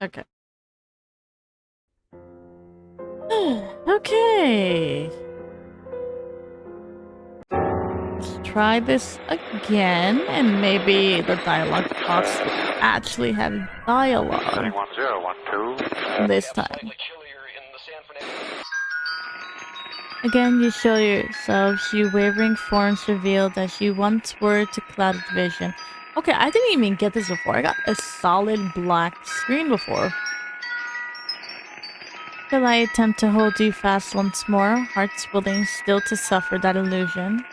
Okay. Okay. Let's try this again, and maybe the dialogue box will actually have dialogue 71012. this time. Again, you show yourselves, you wavering forms reveal that you once were to clouded vision. Okay, I didn't even get this before. I got a solid black screen before. Shall I attempt to hold you fast once more, hearts willing still to suffer that illusion?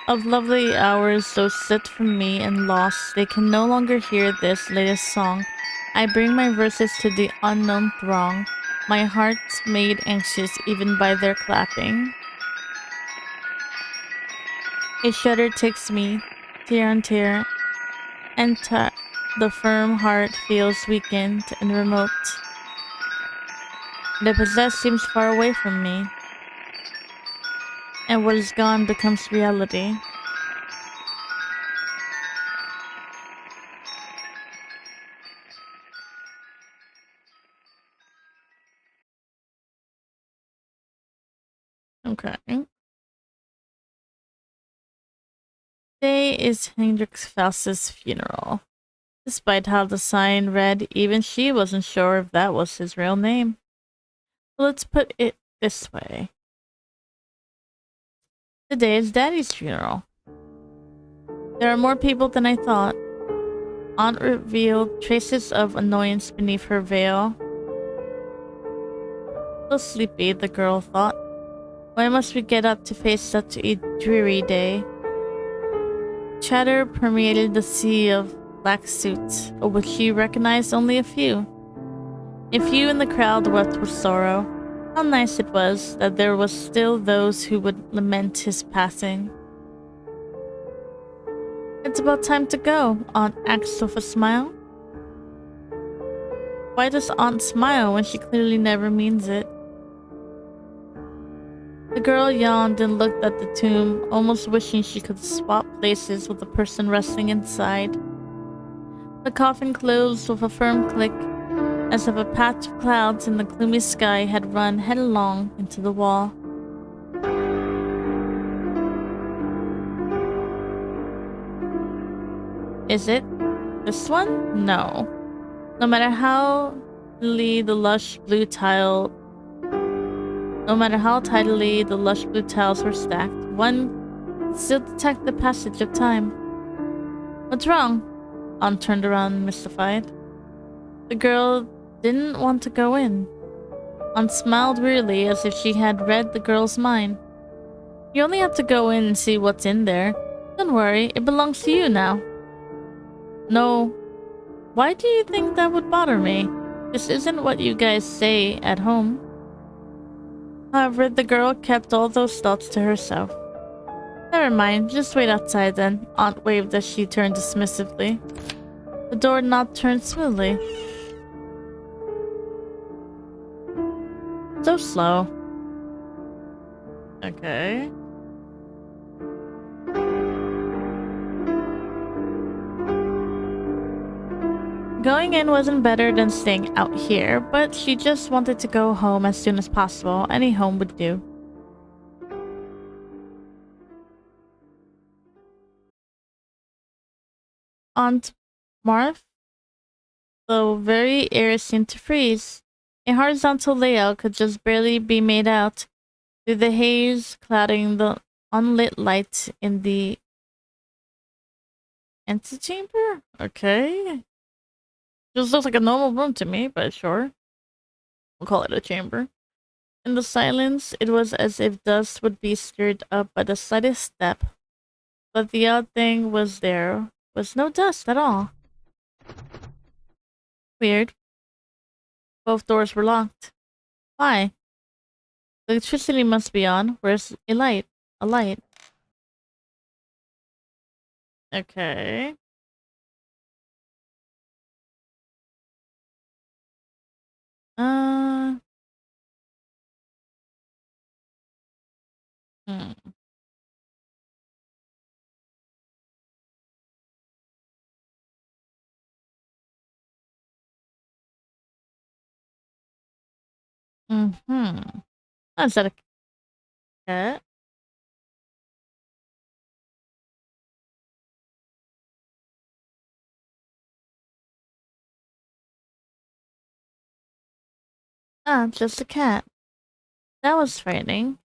Of lovely hours those sit from me and lost, they can no longer hear this latest song. I bring my verses to the unknown throng, my heart's made anxious even by their clapping. A shudder takes me, tear on tear, and the firm heart feels weakened and remote. The possessed seems far away from me, and what is gone becomes reality. Okay. Today is Hendrik Faust's funeral. Despite how the sign read, even she wasn't sure if that was his real name. Let's put it this way. Today is Daddy's funeral. There are more people than I thought. Aunt revealed traces of annoyance beneath her veil. So sleepy, the girl thought. Why must we get up to face such a dreary day? Chatter permeated the sea of black suits, of which she recognized only a few. A few in the crowd wept with sorrow. How nice it was that there was still those who would lament his passing. It's about time to go, Aunt asked with a smile. Why does Aunt smile when she clearly never means it? The girl yawned and looked at the tomb, almost wishing she could swap places with the person resting inside. The coffin closed with a firm click, as if a patch of clouds in the gloomy sky had run headlong into the wall. Is it this one? No. No matter how tidily the lush blue tile No matter how tidily the lush blue tiles were stacked, one could still detect the passage of time. What's wrong? Aunt turned around mystified. The girl didn't want to go in. Aunt smiled wearily as if she had read the girl's mind. You only have to go in and see what's in there. Don't worry, it belongs to you now. No. Why do you think that would bother me? This isn't what you guys say at home. However, the girl kept all those thoughts to herself. Never mind, just wait outside then, Aunt waved as she turned dismissively. The door knob turned smoothly. So slow. Okay. Going in wasn't better than staying out here, but she just wanted to go home as soon as possible. Any home would do. Aunt Marth, the very air seemed to freeze. A horizontal layout could just barely be made out through the haze clouding the unlit light in the antechamber? Okay. Just looks like a normal room to me, but sure. We'll call it a chamber. In the silence, it was as if dust would be stirred up by the slightest step. But the odd thing was there was no dust at all. Weird. Both doors were locked. Why? The electricity must be on. Where's a light? A light. Okay. Uh. Hmm. Mm-hmm. Oh, is that a cat? Ah, just a cat. That was frightening.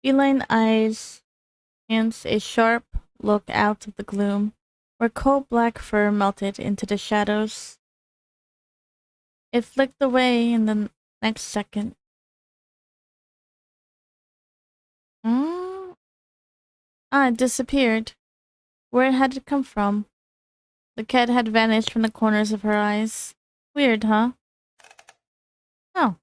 Feline eyes and a sharp look out of the gloom, where coal-black fur melted into the shadows. It flicked away in the next second. Mm? Ah, it disappeared. Where had it come from? The cat had vanished from the corners of her eyes. Weird, huh? Oh.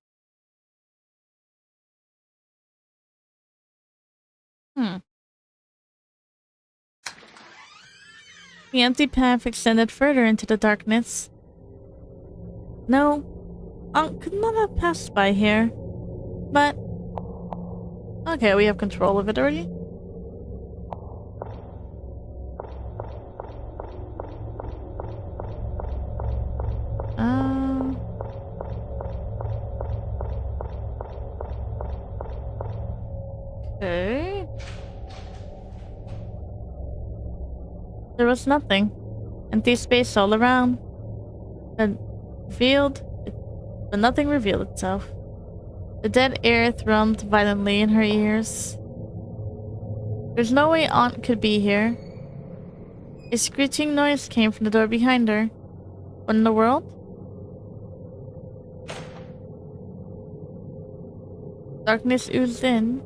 Hmm. The empty path extended further into the darkness. No, Unc could not have passed by here. But... okay, we have control of it already. Okay. There was nothing. Empty space all around. But revealed, but nothing revealed itself. The dead air thrummed violently in her ears. There's no way Aunt could be here. A screeching noise came from the door behind her. What in the world? Darkness oozed in.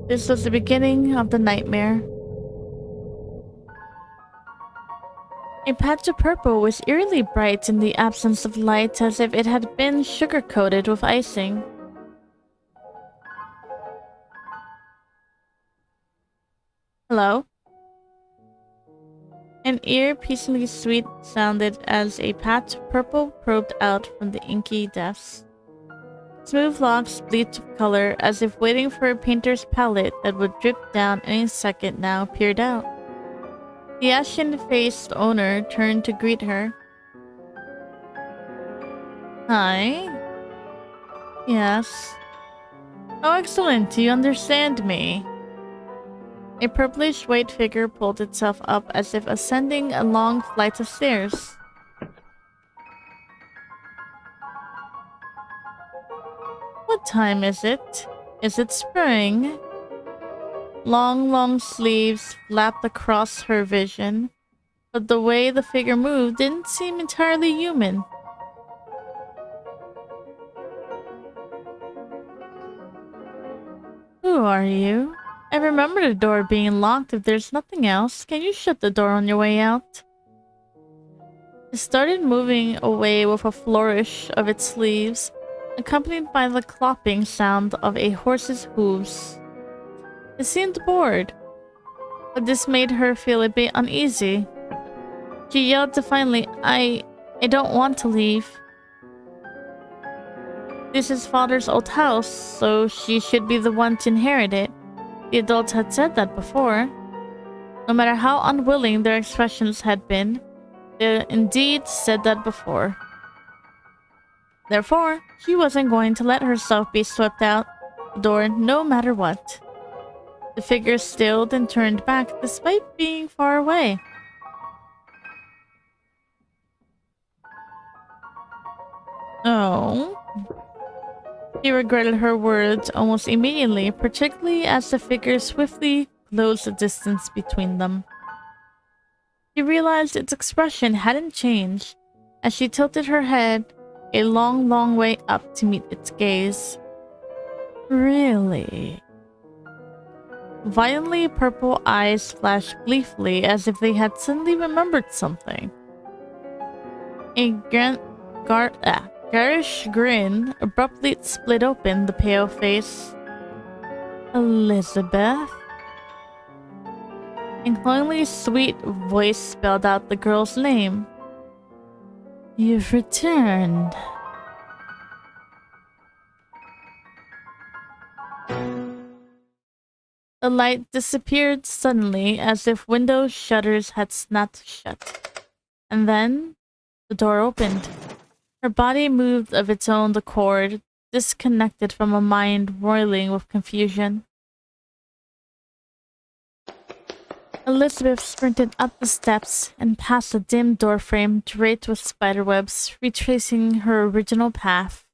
This was the beginning of the nightmare. A patch of purple was eerily bright in the absence of light, as if it had been sugar-coated with icing. Hello? An ear-piercingly sweet sounded as a patch of purple probed out from the inky depths. Smooth locks bleached of color, as if waiting for a painter's palette that would drip down any second, now peered out. The ashen-faced owner turned to greet her. Hi? Yes. Oh, excellent. You understand me. A purplish white figure pulled itself up as if ascending a long flight of stairs. What time is it? Is it spring? Long sleeves flapped across her vision, but the way the figure moved didn't seem entirely human. Who are you? I remember the door being locked. If there's nothing else, can you shut the door on your way out? It started moving away with a flourish of its sleeves, accompanied by the clopping sound of a horse's hooves. It seemed bored, but this made her feel a bit uneasy. She yelled defiantly, I don't want to leave. This is father's old house, so she should be the one to inherit it. The adults had said that before. No matter how unwilling their expressions had been, they indeed said that before. Therefore, she wasn't going to let herself be swept out the door no matter what. The figure stilled and turned back despite being far away. Oh. She regretted her words almost immediately, particularly as the figure swiftly closed the distance between them. She realized its expression hadn't changed as she tilted her head a long, long way up to meet its gaze. Really? Violently purple eyes flashed gleefully as if they had suddenly remembered something. A garish grin abruptly split open the pale face. Elizabeth? A cloyingly sweet voice spelled out the girl's name. You've returned. The light disappeared suddenly as if window shutters had snapped shut. And then the door opened. Her body moved of its own accord, disconnected from a mind roiling with confusion. Elizabeth sprinted up the steps and past a dim doorframe draped with spiderwebs, retracing her original path.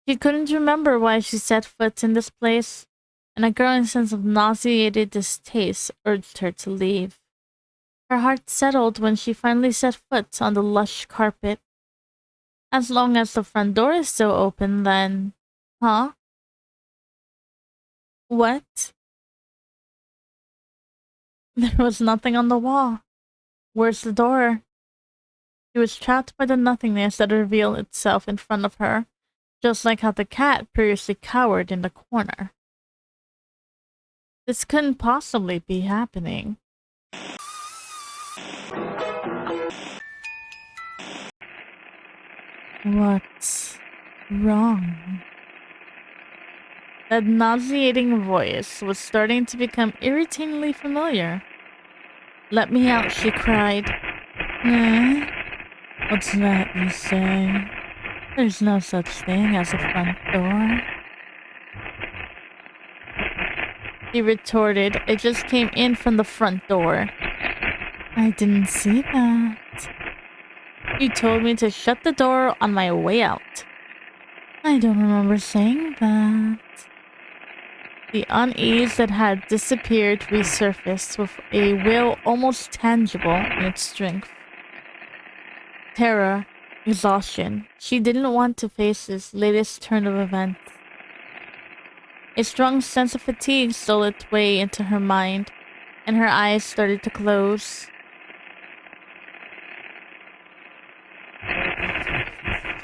She couldn't remember why she set foot in this place, and a growing sense of nauseated distaste urged her to leave. Her heart settled when she finally set foot on the lush carpet. As long as the front door is still open, then... Huh? What? There was nothing on the wall. Where's the door? She was trapped by the nothingness that revealed itself in front of her, just like how the cat previously cowered in the corner. This couldn't possibly be happening. What's wrong? That nauseating voice was starting to become irritatingly familiar. Let me out, she cried. Eh? What's that you say? There's no such thing as a front door. He retorted, it just came in from the front door. I didn't see that. You told me to shut the door on my way out. I don't remember saying that. The unease that had disappeared resurfaced with a will almost tangible in its strength. Terror, exhaustion. She didn't want to face this latest turn of events. A strong sense of fatigue stole its way into her mind, and her eyes started to close.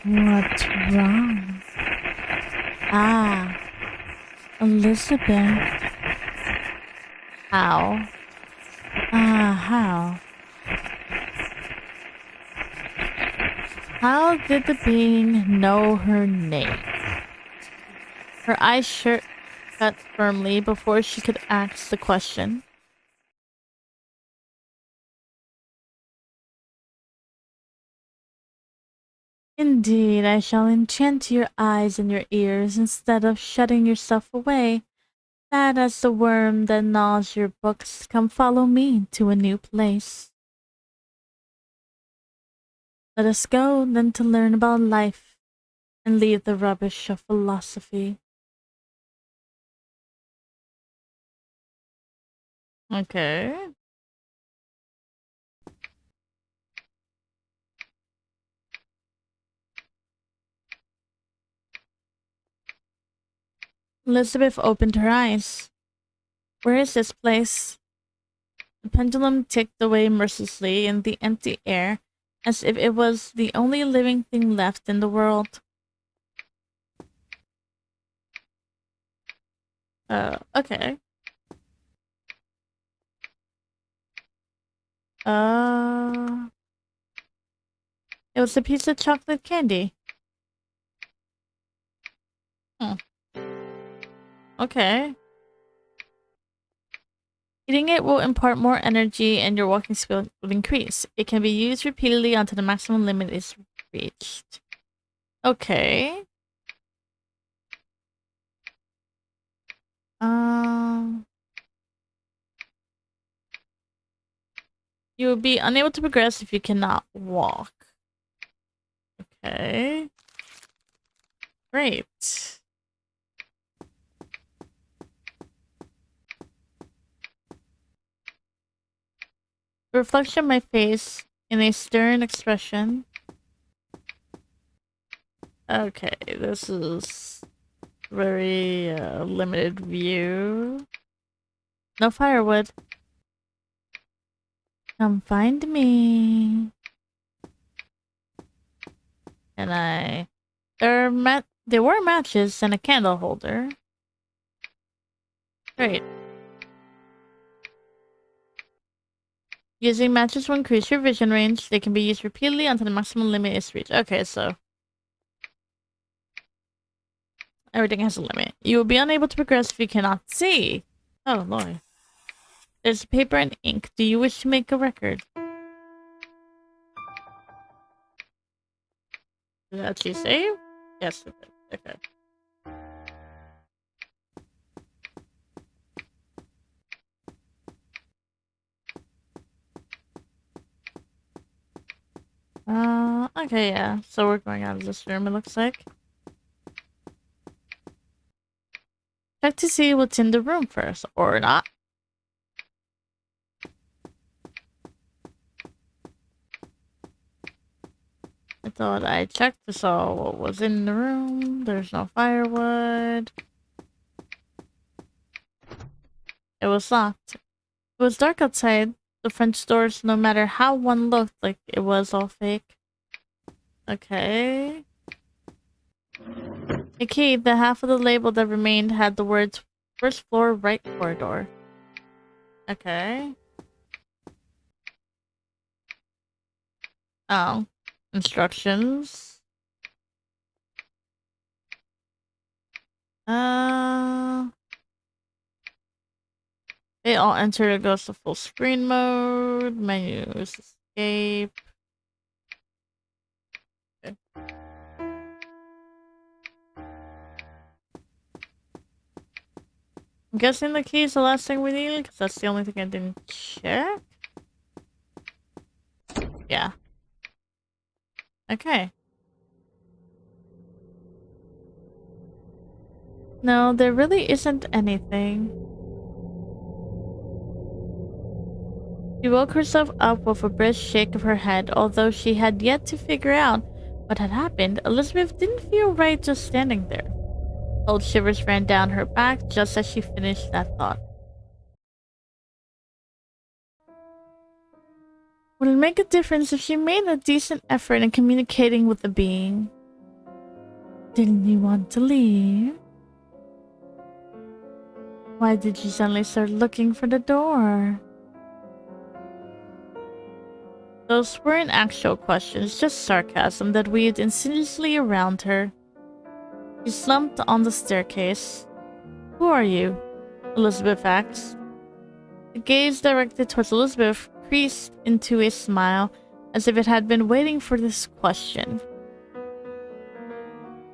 What's wrong? Ah, Elizabeth. How? How? How did the being know her name? Her eyes shut firmly before she could ask the question. Indeed, I shall enchant your eyes and your ears instead of shutting yourself away. That as the worm that gnaws your books, come follow me to a new place. Let us go then to learn about life and leave the rubbish of philosophy. Okay. Elizabeth opened her eyes. Where is this place? The pendulum ticked away mercilessly in the empty air, as if it was the only living thing left in the world. Okay. It was a piece of chocolate candy. Okay. Eating it will impart more energy and your walking speed will increase. It can be used repeatedly until the maximum limit is reached. Okay. You will be unable to progress if you cannot walk. Okay. Great. The reflection of my face in a stern expression. Okay, this is very limited view. No firewood. Come find me. And there were matches and a candle holder. Great. Using matches will increase your vision range. They can be used repeatedly until the maximum limit is reached. Okay, so everything has a limit. You will be unable to progress if you cannot see. Oh, Lord. There's paper and ink. Do you wish to make a record? Did that actually save? Yes, it did. Okay. Okay, yeah. So we're going out of this room, it looks like. Check to see what's in the room first, or not. I thought I checked to saw what was in the room. There's no firewood. It was locked. It was dark outside. The French doors, no matter how one looked, like it was all fake. Okay. A key, the half of the label that remained had the words first floor right corridor. Okay. Oh. Instructions. They all enter to go to full screen mode. Menus. Escape. Okay. I'm guessing the key is the last thing we need, because that's the only thing I didn't check. Yeah. Okay. No, there really isn't anything. She woke herself up with a brisk shake of her head, although she had yet to figure out what had happened. Elizabeth didn't feel right just standing there. Cold shivers ran down her back just as she finished that thought. Would it make a difference if she made a decent effort in communicating with the being? Didn't you want to leave? Why did you suddenly start looking for the door? Those weren't actual questions, just sarcasm that weaved insidiously around her. She slumped on the staircase. Who are you? Elizabeth asked. The gaze directed towards Elizabeth creased into a smile, as if it had been waiting for this question.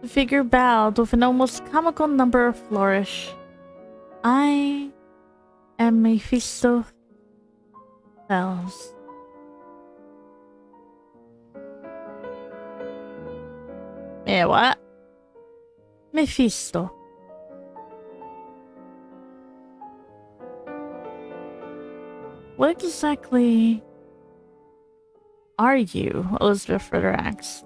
The figure bowed with an almost comical number of flourish. I am Mephistopheles. Yeah, what? Mephisto. What exactly are you? Elizabeth further asked.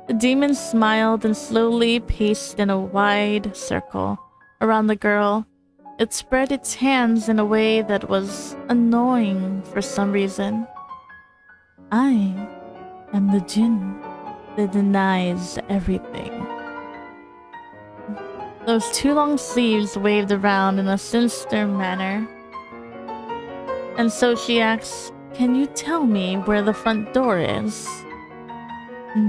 The demon smiled and slowly paced in a wide circle around the girl. It spread its hands in a way that was annoying for some reason. I am the djinn that denies everything. Those two long sleeves waved around in a sinister manner. And so she asks, can you tell me where the front door is?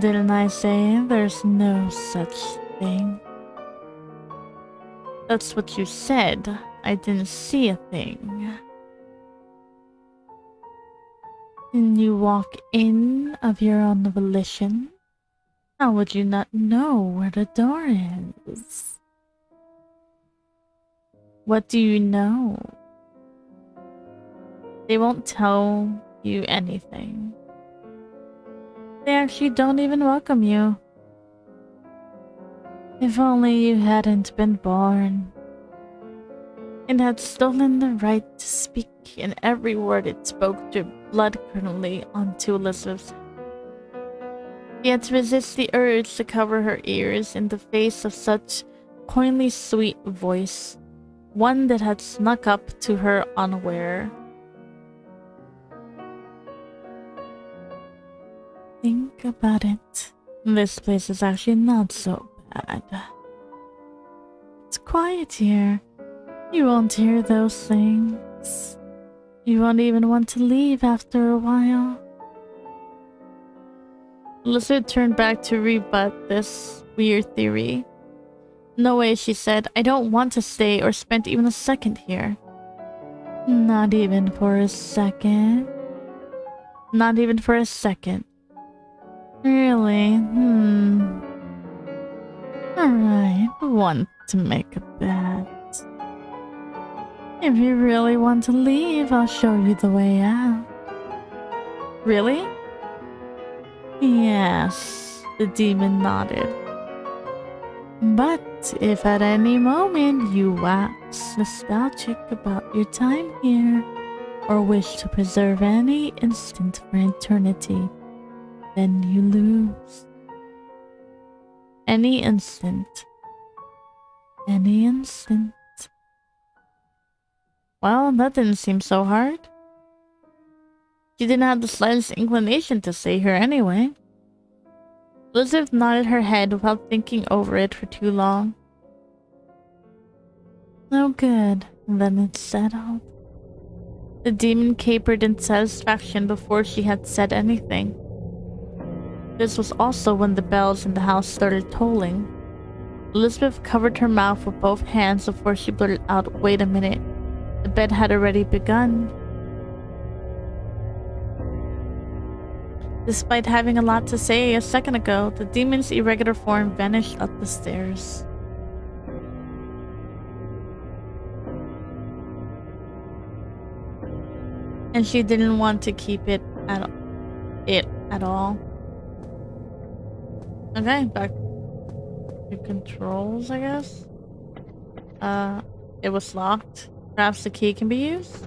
Didn't I say there's no such thing? That's what you said. I didn't see a thing. Can you walk in of your own volition? How would you not know where the door is? What do you know? They won't tell you anything. They actually don't even welcome you. If only you hadn't been born and had stolen the right to speak, and every word it spoke drew blood curdling onto Elizabeth's. She had to resist the urge to cover her ears in the face of such coyly sweet voice, one that had snuck up to her unaware. Think about it. This place is actually not so bad. It's quiet here. You won't hear those things. You won't even want to leave after a while. Elizabeth turned back to rebut this weird theory. No way, she said. I don't want to stay or spend even a second here. Not even for a second. Not even for a second. Really? Alright, want to make a bet. If you really want to leave, I'll show you the way out. Really? Yes, the demon nodded. But if at any moment you wax nostalgic about your time here, or wish to preserve any instant for eternity, then you lose. Any instant. Any instant. Well, that didn't seem so hard. She didn't have the slightest inclination to stay here anyway. Elizabeth nodded her head without thinking over it for too long. Oh good, then it's settled. The demon capered in satisfaction before she had said anything. This was also when the bells in the house started tolling. Elizabeth covered her mouth with both hands before she blurted out, "Wait a minute. The bed had already begun." Despite having a lot to say a second ago, the demon's irregular form vanished up the stairs. And she didn't want to keep it at all. Okay, back to controls, I guess. It was locked. Perhaps the key can be used?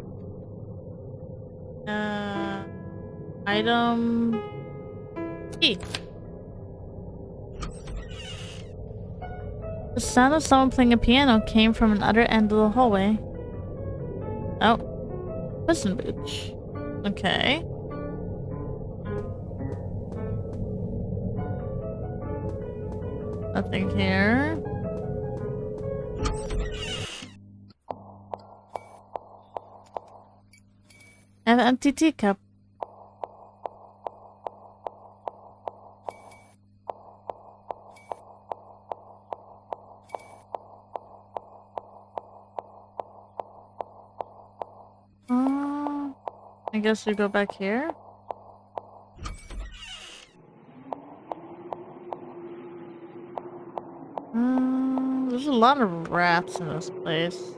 Item... Key. The sound of someone playing a piano came from another end of the hallway. Oh. Puss in Boots. Okay. Nothing here. I have an empty teacup. I guess we go back here. There's a lot of rats in this place.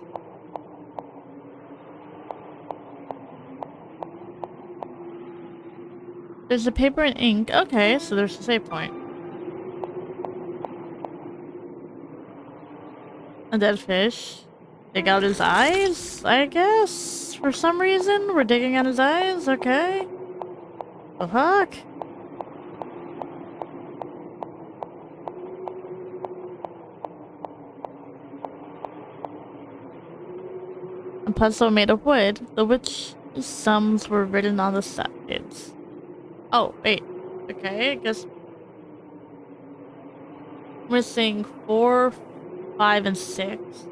There's a paper and ink. Okay, so there's a save point. A dead fish. Dig out his eyes, I guess? For some reason, we're digging out his eyes? Okay. The fuck? A puzzle made of wood. The witch sums were written on the sides. Oh, wait. Okay, I guess... Missing 4, 5, and 6.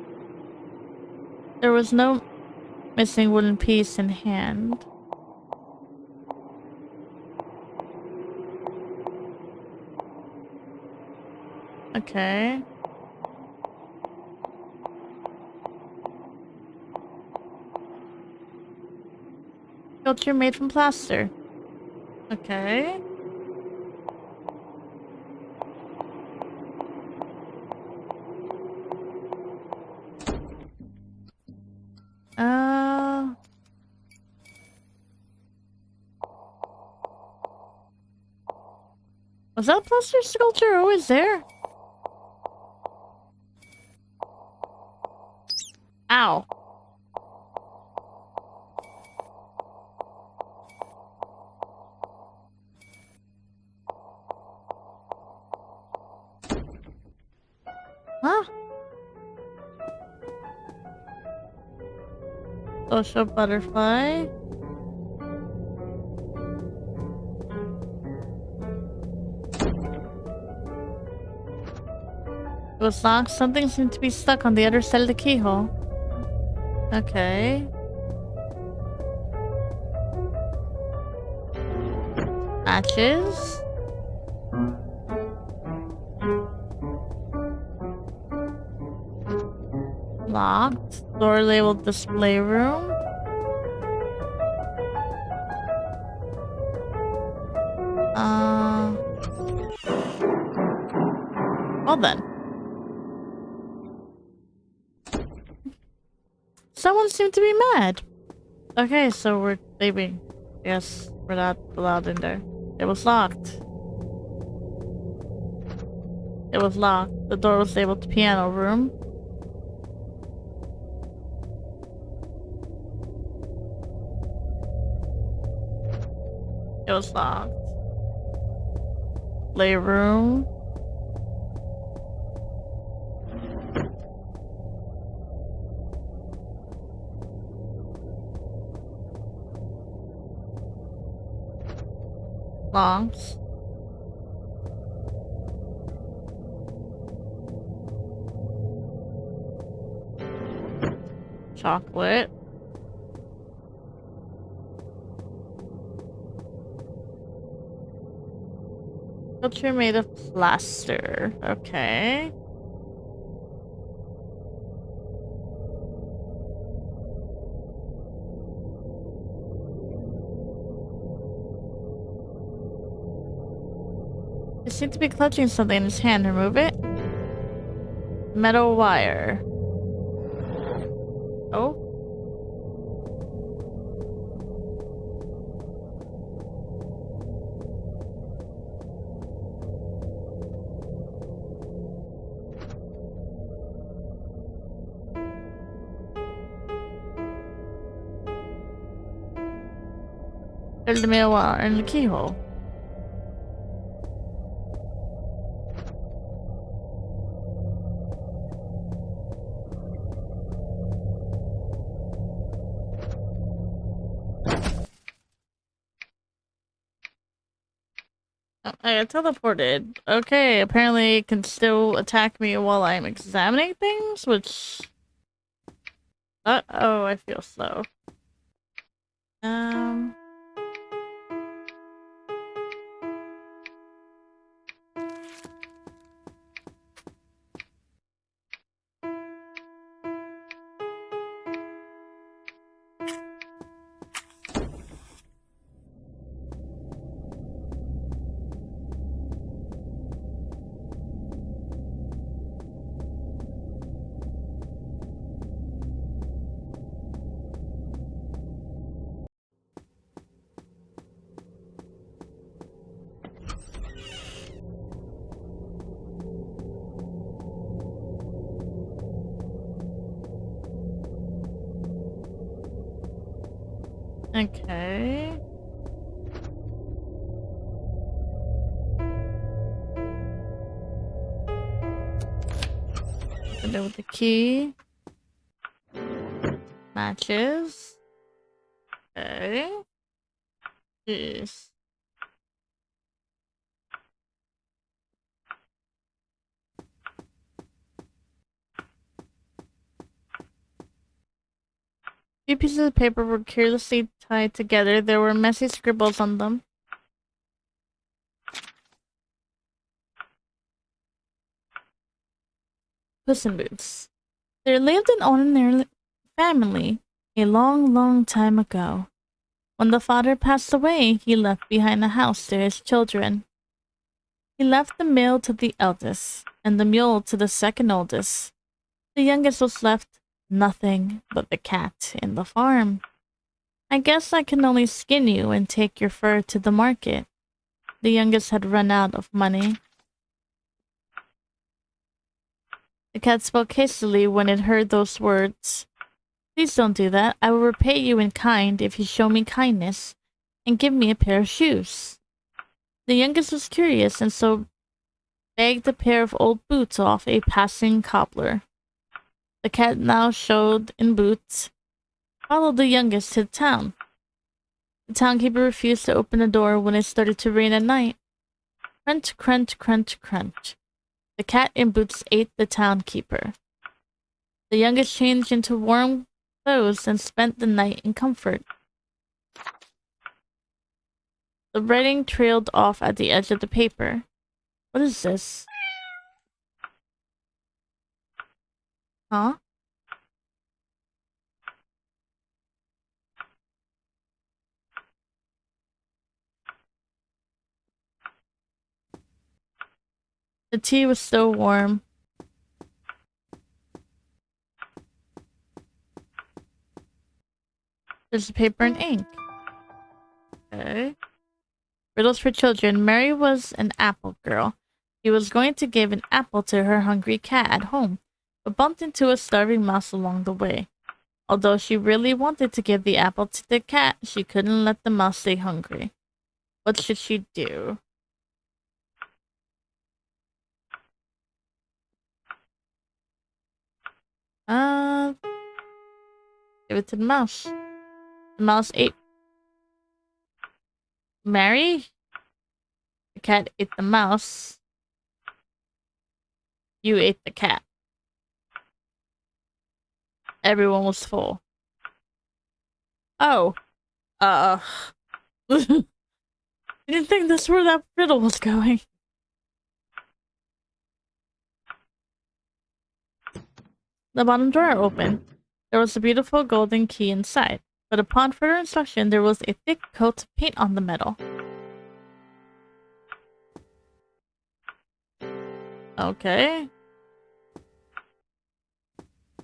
There was no missing wooden piece in hand. Okay. Sculpture made from plaster. Okay. Was that plaster sculpture always there? Ow. Huh? Social butterfly. It was locked. Something seemed to be stuck on the other side of the keyhole. Okay. Matches. Locked. Door labeled display room. Well then. Someone seemed to be mad. Okay, so we're leaving. Yes, we're not allowed in there. It was locked. It was locked. The door was labeled piano room. It was locked. Playroom. Longs. Chocolate. Sculpture made of plaster. Okay. He seemed to be clutching something in his hand. Remove it. Metal wire. Oh. There's the metal wire and the keyhole. I got teleported. Okay, apparently it can still attack me while I'm examining things, which... oh, I feel slow. Okay. Open it with the key. Matches. Okay. Jeez. Few pieces of paper were carelessly tied together. There were messy scribbles on them. Puss in Boots. There lived an ordinary family a long, long time ago. When the father passed away, he left behind a house to his children. He left the mill to the eldest, and the mule to the second oldest. The youngest was left nothing but the cat in the farm. I guess I can only skin you and take your fur to the market. the youngest had run out of money. The cat spoke hastily when it heard those words. Please don't do that. I will repay you in kind if you show me kindness and give me a pair of shoes. The youngest was curious and so begged a pair of old boots off a passing cobbler. The cat now showed in boots, followed the youngest to the town. The townkeeper refused to open the door when it started to rain at night. Crunch, crunch, crunch, crunch. The cat in boots ate the townkeeper. The youngest changed into warm clothes and spent the night in comfort. The writing trailed off at the edge of the paper. What is this? Huh? The tea was still warm. There's the paper and ink. Okay. Riddles for children. Mary was an apple girl. She was going to give an apple to her hungry cat at home, but bumped into a starving mouse along the way. Although she really wanted to give the apple to the cat, she couldn't let the mouse stay hungry. What should she do? Give it to the mouse. The mouse ate Mary? The cat ate the mouse. You ate the cat. Everyone was full. Oh. I didn't think that's where that riddle was going. The bottom drawer opened. There was a beautiful golden key inside, but upon further inspection there was a thick coat of paint on the metal. Okay.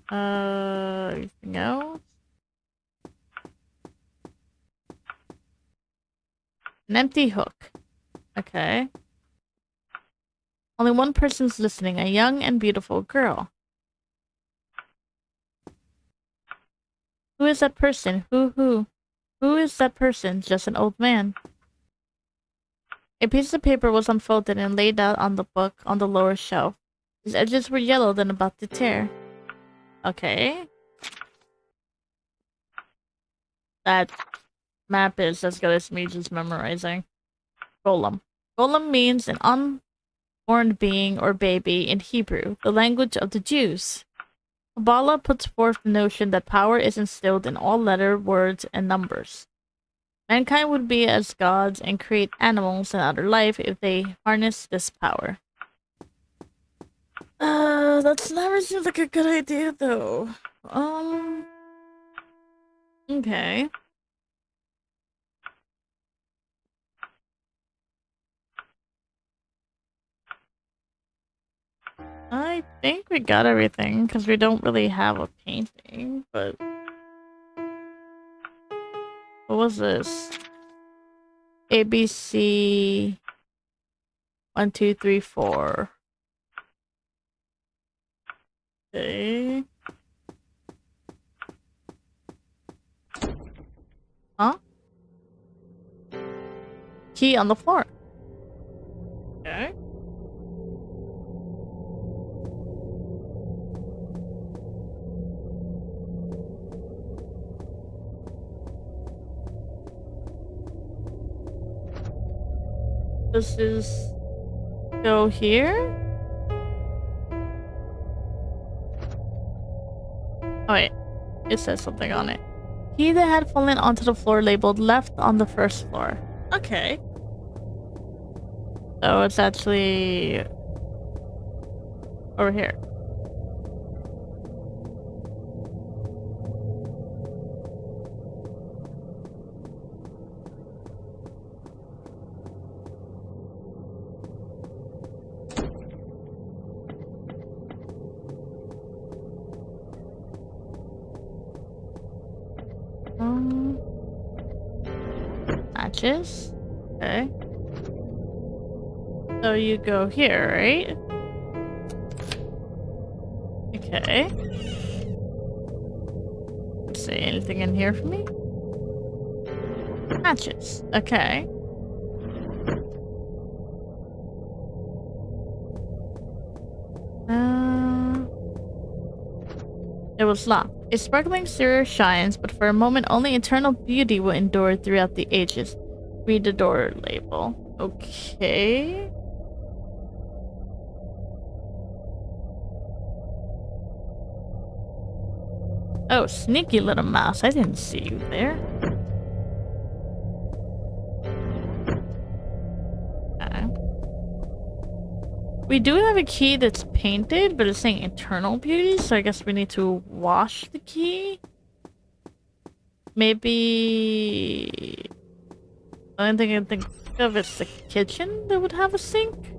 Anything else? An empty hook. Okay. Only one person's listening, a young and beautiful girl. Who is that person? Who is that person? Just an old man. A piece of paper was unfolded and laid out on the book on the lower shelf. Its edges were yellowed and about to tear. Okay. That map is as good as me just memorizing. Golem. Golem means an unborn being or baby in Hebrew, the language of the Jews. Kabbalah puts forth the notion that power is instilled in all letter, words, and numbers. Mankind would be as gods and create animals and other life if they harness this power. That's never seems like a good idea though. Okay. I think we got everything, because we don't really have a painting, but... What was this? ABC... 1, 2, 3, 4. Okay. Huh? Key on the floor. Okay. This is... go here? Oh wait, it says something on it. Key that had fallen onto the floor labeled left on the first floor. Okay. So it's actually... over here. Matches. Okay. So you go here, right? Okay. Let's see, anything in here for me? Matches. Okay. It was locked. A sparkling exterior shines, but for a moment only eternal beauty will endure throughout the ages. Read the door label. Okay. Oh, sneaky little mouse. I didn't see you there. Okay. We do have a key that's painted, but it's saying eternal beauty, so I guess we need to wash the key. Maybe... The only thing I can think of is the kitchen that would have a sink.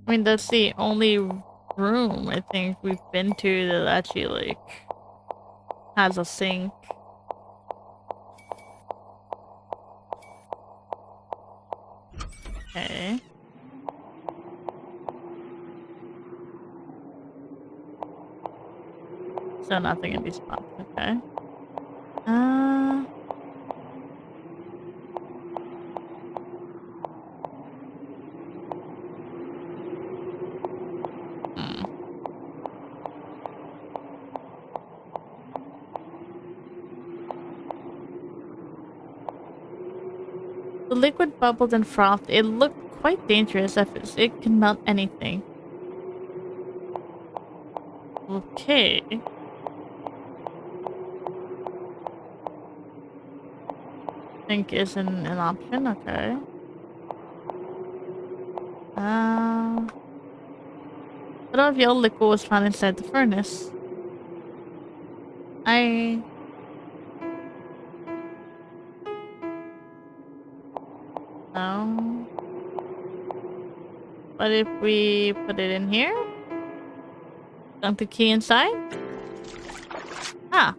I mean, that's the only room I think we've been to that actually, like, has a sink. Okay. So nothing in these spots, okay. Hmm. The liquid bubbled and frothed. It looked quite dangerous as it could melt anything. Okay. Think isn't an option, okay. What if yellow liquid was found inside the furnace? No. What if we put it in here? Dunk the key inside? Ah.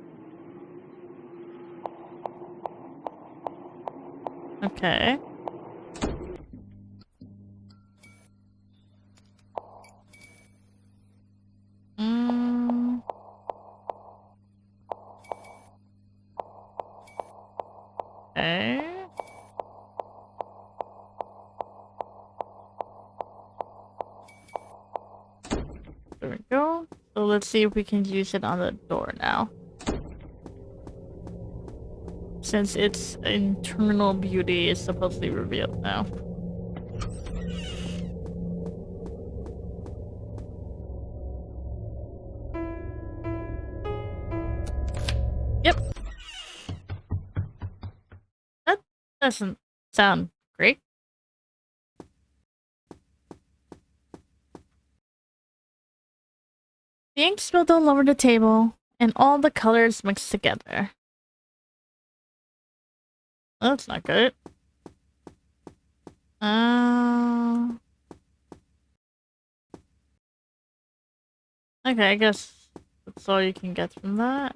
Okay. Mm. Okay. There we go. So let's see if we can use it on the door now. Since its internal beauty is supposedly revealed now. Yep. That doesn't sound great. The ink spilled all over the table, and all the colors mixed together. That's not good. Okay, I guess that's all you can get from that.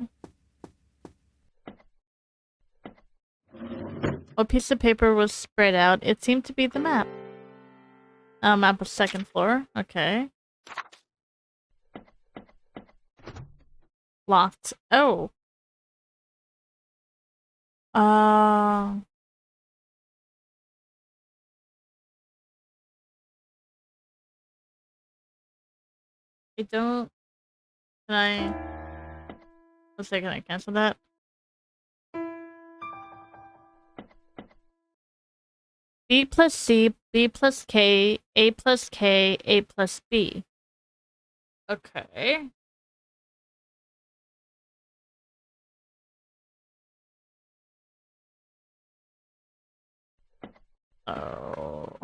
What piece of paper was spread out? It seemed to be the map. Map of second floor. Okay. Locked. Oh. Uh... I don't... Can I... Let's say, can I cancel that? B plus C, B plus K, A plus K, A plus B. Okay. Oh.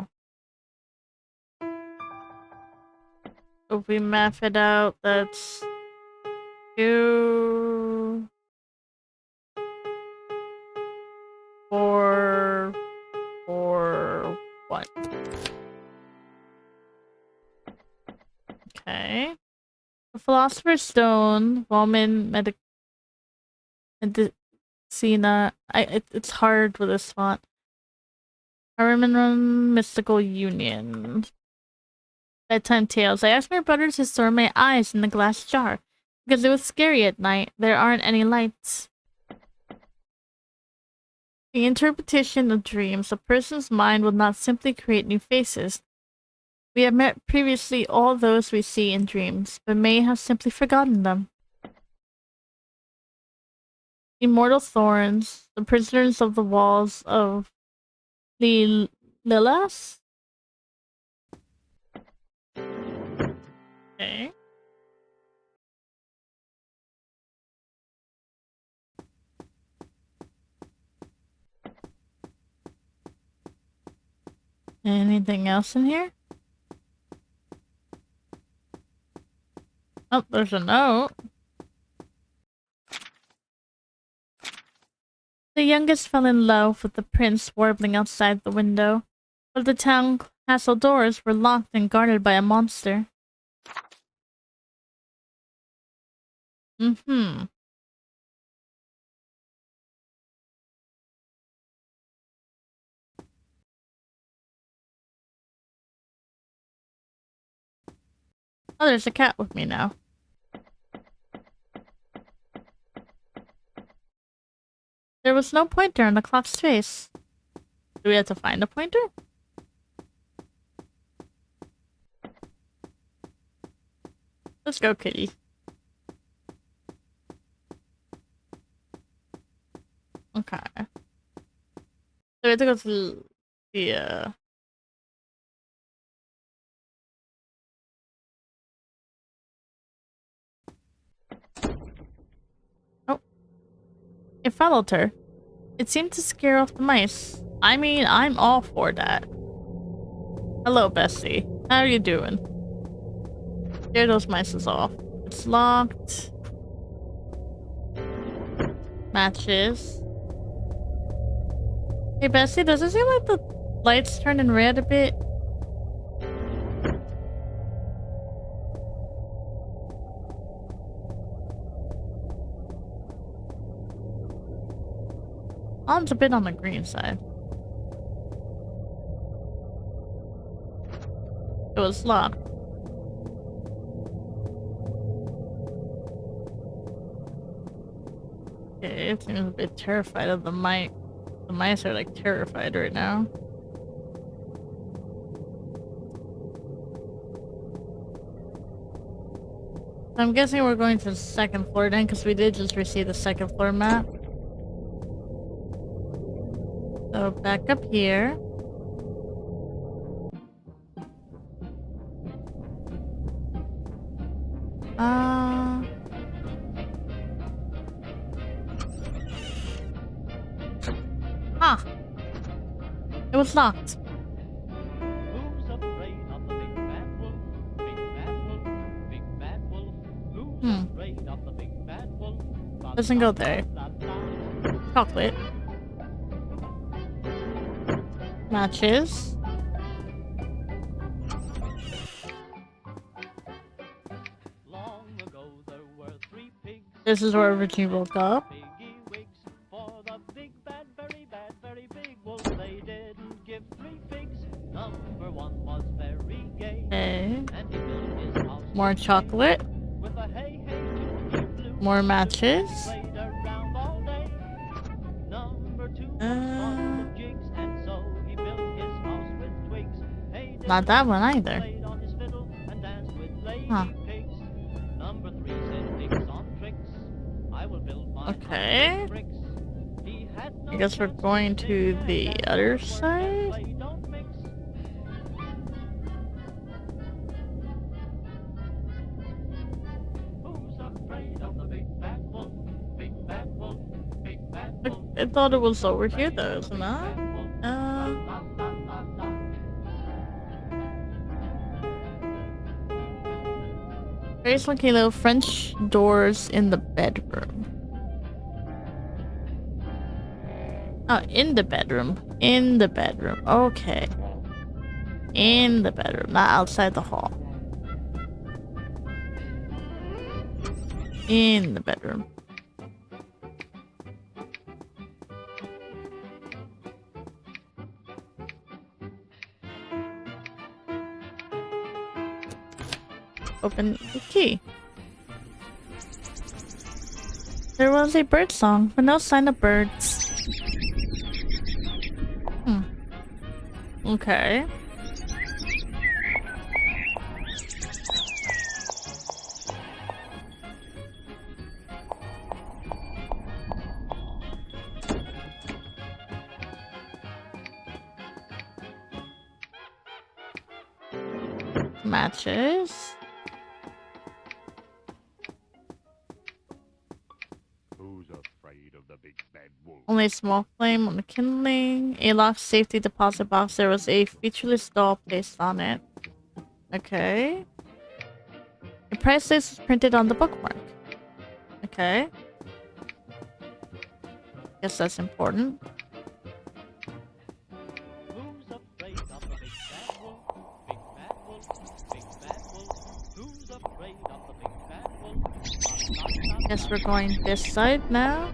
If we map it out, that's 2, 4, 4, 1. Okay. The Philosopher's Stone, Woman, Medicina. It's hard with this font. Harriman Mystical Union. Bedtime Tales. I asked my brother to store my eyes in the glass jar because it was scary at night. There aren't any lights. The interpretation of dreams. A person's mind will not simply create new faces. We have met previously all those we see in dreams, but may have simply forgotten them. Immortal Thorns. The prisoners of the walls of Lilas? Okay. Anything else in here? Oh, there's a note. The youngest fell in love with the prince warbling outside the window, but the town castle doors were locked and guarded by a monster. Mm-hmm. Oh, there's a cat with me now. There was no pointer on the clock's face. Do we have to find a pointer? Let's go, kitty. Okay. So we have to go to the, Oh. It followed her. It seemed to scare off the mice. I mean, I'm all for that. Hello, Bessie. How are you doing? Scare those mice off. It's locked. Matches. Hey, Bessie, does it seem like the lights turning red a bit? On's a bit on the green side. It was locked. Okay, it seems a bit terrified of the mice. The mice are like terrified right now. I'm guessing we're going to the second floor then, because we did just receive the second floor map. So back up here. Ah! It was locked. Who's afraid of the big bad wolf? Big bad wolf, big bad wolf. Who's afraid of the big bad wolf? Doesn't go there. Chocolate. Matches. Long ago there were 3 pigs. This is where Richie woke up. Piggy wigs for the big bad, very big wolf. They didn't give 3 figs. Number 1 was very gay. Okay. And he built his house More chocolate. with a hey hey toot blew. More matches. Played around all day. Number 2 was fond of jigs, and so he built his house with twigs. Hey, Not that one either. played on his fiddle and danced with lady Huh. pigs. Number 3 said tricks on tricks. I will build my Okay. house with bricks. He had no I guess we're sense going in to his the head, and other work and side. play don't mix. Who's afraid of the big bad wolf? Big bad wolf, big bad wolf. I thought it was over here though, isn't it? Various looking little French doors in the bedroom. Oh, in the bedroom. In the bedroom. Okay. In the bedroom, not outside the hall. In the bedroom. open the key. There was a bird song, but no sign of birds. Okay. Matches. Who's afraid of the big bad wolf? Only a small flame on the kindling. A locked safety deposit box. There was a featureless doll placed on it. Okay. A price list was printed on the bookmark. Okay. Guess that's important. Who's afraid of the big bad wolf? Big bad wolf, big bad wolf. Who's afraid of the big bad wolf? La, la, la, Guess we're going this side now.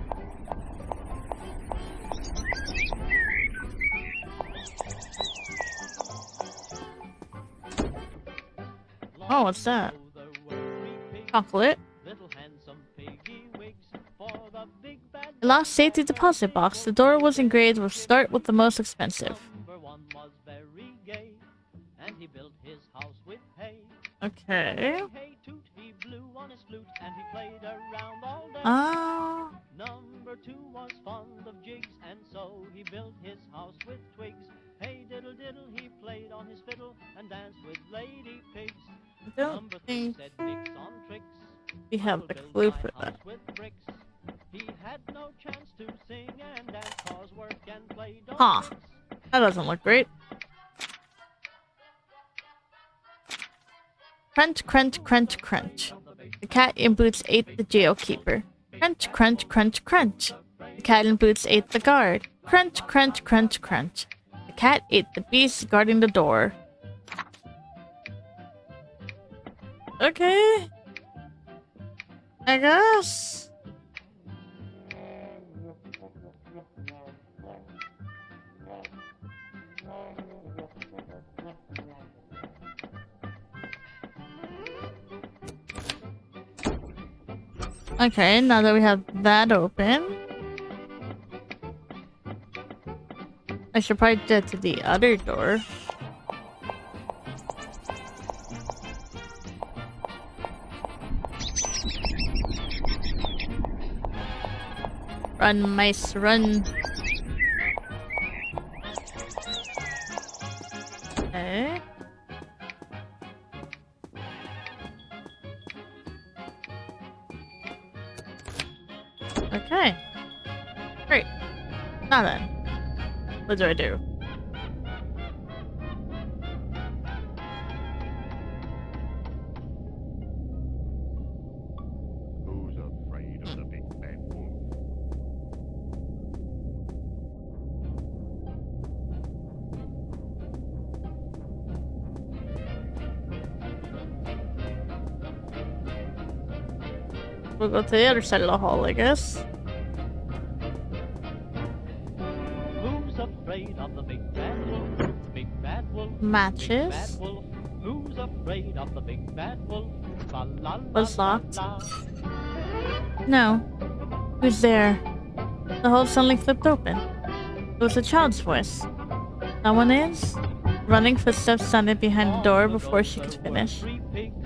Oh, what's that? There were 3 pigs, Chocolate. little handsome piggy wigs for the big bad A locked safety deposit box. The door was engraved with start with the most expensive. number 1 was very gay, and he built his house with hay. Okay. Hey toot, he blew on his flute, and he played around all day. Ah. Number 2 was fond of jigs, and so he built his house with twigs. Hey diddle diddle, he played on his fiddle and danced with lady pigs. I don't Number 3 think said Dick's on tricks. we "I have will the build clue my for house that. with bricks." He had no chance to sing and dance, 'cause work and play don't Huh. mix. That doesn't look great. Crunch, crunch, crunch, crunch. The cat in boots ate the jailkeeper. Crunch, crunch, crunch, crunch. The cat in boots ate the guard. Crunch, crunch, crunch, crunch. The cat ate the beast guarding the door. Okay. I guess. Okay, now that we have that open, I should probably get to the other door. Run, mice, run. Okay. Okay. Great. Now then. What do I do? Who's afraid of the big bad wolf? We'll go to the other side of the hall, I guess. Who's afraid of the big bad wolf? Big bad wolf. Matches. Big bad wolf. Who's afraid of the big bad wolf? La la la Was la locked. la. No. Who's there? The hole suddenly flipped open. It was a child's voice. Someone is? Running footsteps sounded behind the door before she could finish.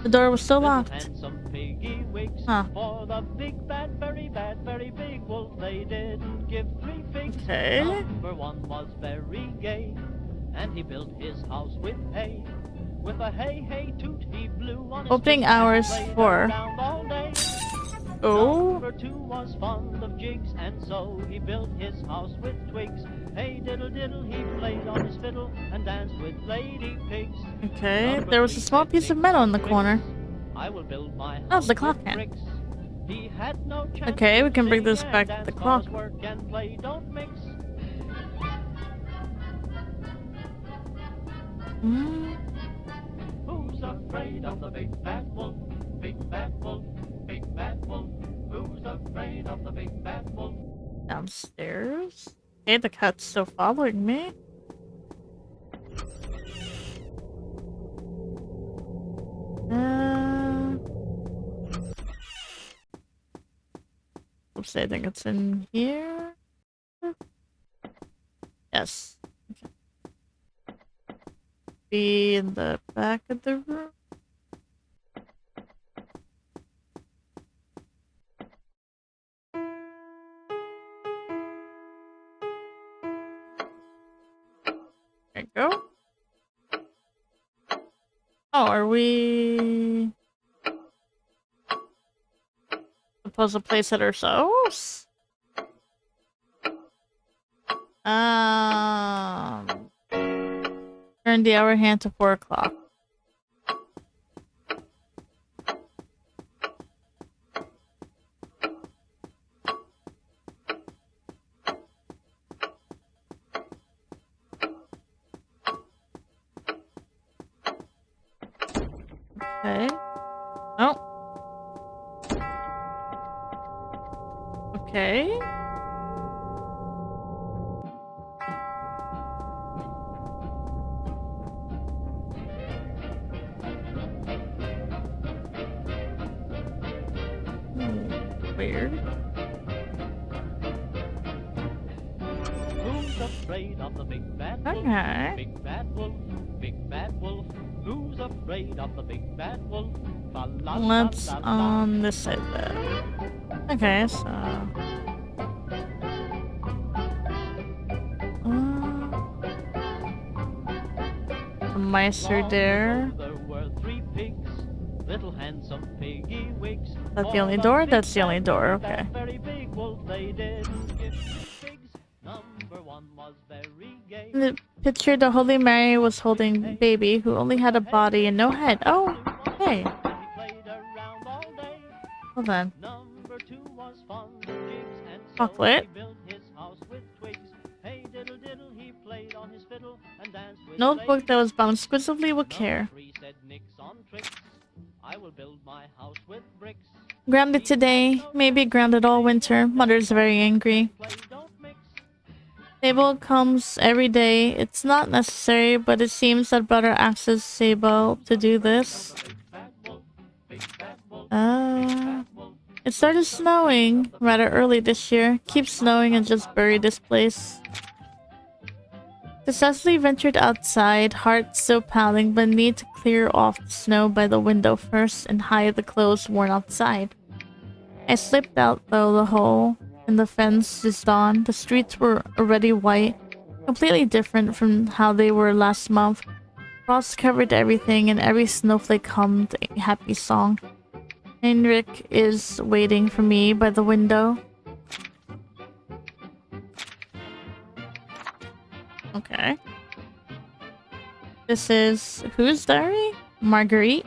The door was still locked. Huh. For the big bad, very big wolf, they didn't give 3 figs. Okay. Number 1 was very gay, and he built his house with hay. With a hey toot, he blew on his Opening flute and hours played 4. around all day. Oh. Number 2 was fond of jigs, and so he built his house with twigs. Hey diddle diddle, he played on his fiddle and danced with lady pigs. Okay. Number There was a 3 small said piece of Dick's metal in on the tricks. corner. I will build my That was the house clock with hand. bricks. He had no chance Okay, we to can bring sing this and back to dance, the 'cause clock. work and play don't mix. Mm. Who's afraid of the big bad wolf? Big bad wolf, big bad wolf. Who's afraid of the big bad wolf? Downstairs. Okay, the cat's still following me. Uh, Let's see, I think it's in here. Yes. Okay. Be in the back of the room. There you go. Oh, are we supposed to place it ourselves? Turn the hour hand to 4 o'clock. Okay. Oh. Okay. Weird. Who's afraid of the big bad wolf? Okay. Big bad wolf, big bad wolf. Who's afraid of the big bad wolf? Let's on this side there. Okay, so the mice are there. There were 3 pigs, little handsome piggy wigs. That's the only door? That's the only door, okay. Very big wolf, they didn't give 2 pigs. Number 1 was very gay. In the picture, the Holy Mary was holding baby who only had a body and no head. Oh, hey. Hold on. Number 2 was fond of jigs, and so Chocolate. he built his house with twigs. Hey diddle diddle, he played on his fiddle and danced with Notebook that was bound exquisitely with care. Number 3 said nix on tricks. I will build my house with bricks. Grounded today, maybe grounded all winter. Mother's very angry. Play, don't mix. Sable comes every day. It's not necessary, but it seems that brother asks Sable to do this. It started snowing rather early this year. Keep snowing and just bury this place. Successfully ventured outside, heart still pounding, but need to clear off the snow by the window first and hide the clothes worn outside. I slipped out though the hole in the fence is dawn. The streets were already white, completely different from how they were last month. Frost covered everything and every snowflake hummed a happy song. Heinrich is waiting for me by the window. Okay. This is whose diary? Marguerite?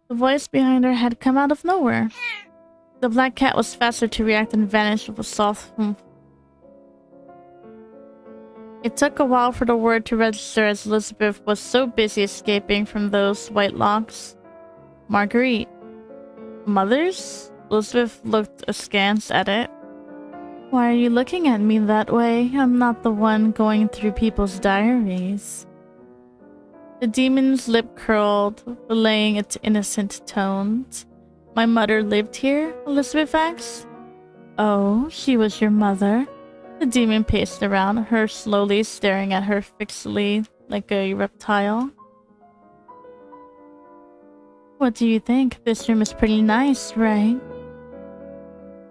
The voice behind her had come out of nowhere. The black cat was faster to react and vanished with a soft humph. It took a while for the word to register as Elizabeth was so busy escaping from those white locks. Marguerite. Mother's? Elizabeth looked askance at it. Why are you looking at me that way? I'm not the one going through people's diaries. The demon's lip curled, relaying its innocent tones. My mother lived here? Elizabeth asked. Oh, she was your mother? The demon paced around her, slowly staring at her fixedly like a reptile. What do you think? This room is pretty nice, right?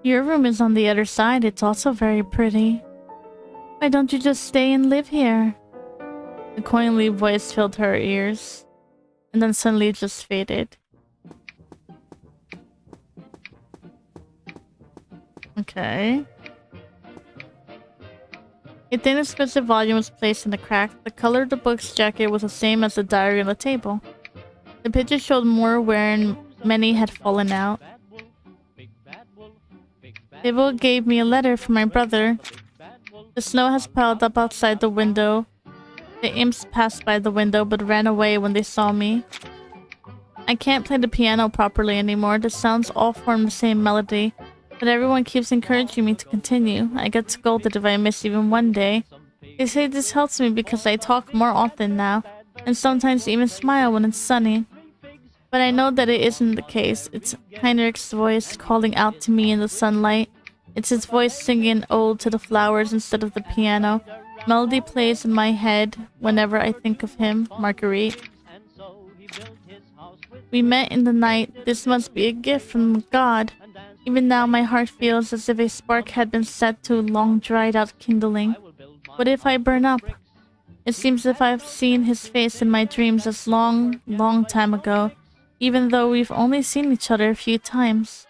Your room is on the other side. It's also very pretty. Why don't you just stay and live here? The coinly voice filled her ears, and then suddenly just faded. Okay. A thin expensive volume was placed in the crack. The color of the book's jacket was the same as the diary on the table. The picture showed more wherein many had fallen out. Abel gave me a letter from my brother. The snow has piled up outside the window. The imps passed by the window but ran away when they saw me. I can't play the piano properly anymore. The sounds all form the same melody. But everyone keeps encouraging me to continue. I get scolded if I miss even one day. They say this helps me because I talk more often now, and sometimes even smile when it's sunny. But I know that it isn't the case. It's Heinrich's voice calling out to me in the sunlight. It's his voice singing an ode to the flowers instead of the piano. Melody plays in my head whenever I think of him, Marguerite. We met in the night. This must be a gift from God. Even now my heart feels as if a spark had been set to long dried out kindling. What if I burn up? It seems as if I've seen his face in my dreams as long time ago, even though we've only seen each other a few times.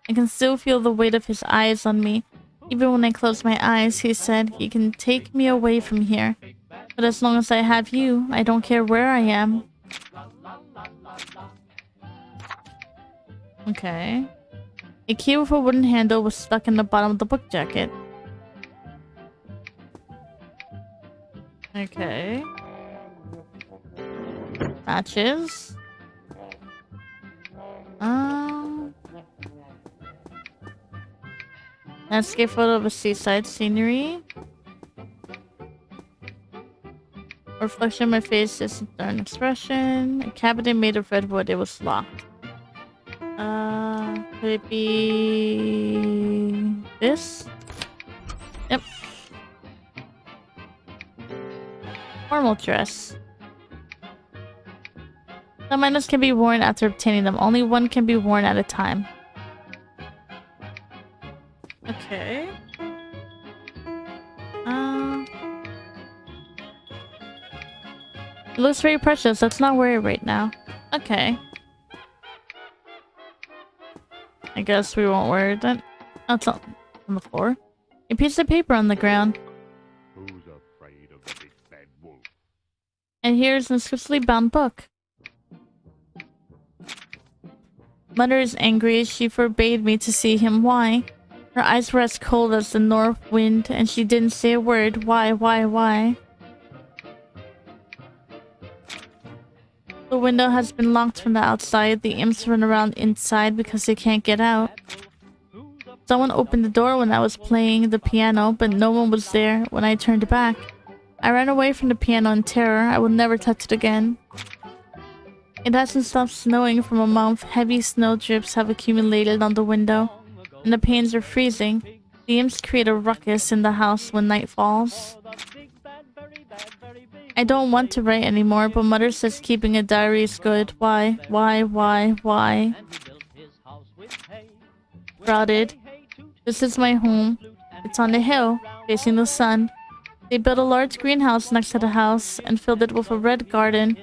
I can still feel the weight of his eyes on me. Even when I close my eyes, he said he can take me away from here. But as long as I have you, I don't care where I am. Okay. A key with a wooden handle was stuck in the bottom of the book jacket. Okay. Matches. Landscape photo of a seaside scenery. Reflection of my face is an expression. A cabinet made of redwood. It was locked. Could it be this? Yep. Formal dress. Some items can be worn after obtaining them. Only one can be worn at a time. Okay. It looks very precious. Let's not wear it right now. Okay. I guess we won't wear it then. Oh, it's not on the floor. A piece of paper on the ground. Who's afraid of the big bad wolf? And here's an swiftly bound book. Mother is angry. She forbade me to see him. Why? Her eyes were as cold as the north wind, and she didn't say a word. Why? The window has been locked from the outside. The imps run around inside because they can't get out. Someone opened the door when I was playing the piano, but no one was there when I turned back. I ran away from the piano in terror. I will never touch it again. It hasn't stopped snowing from a month. Heavy snow drips have accumulated on the window, and the panes are freezing. The imps create a ruckus in the house when night falls. I don't want to write anymore, but Mother says keeping a diary is good. Why? Routed. This is my home. It's on the hill, facing the sun. They built a large greenhouse next to the house and filled it with a red garden.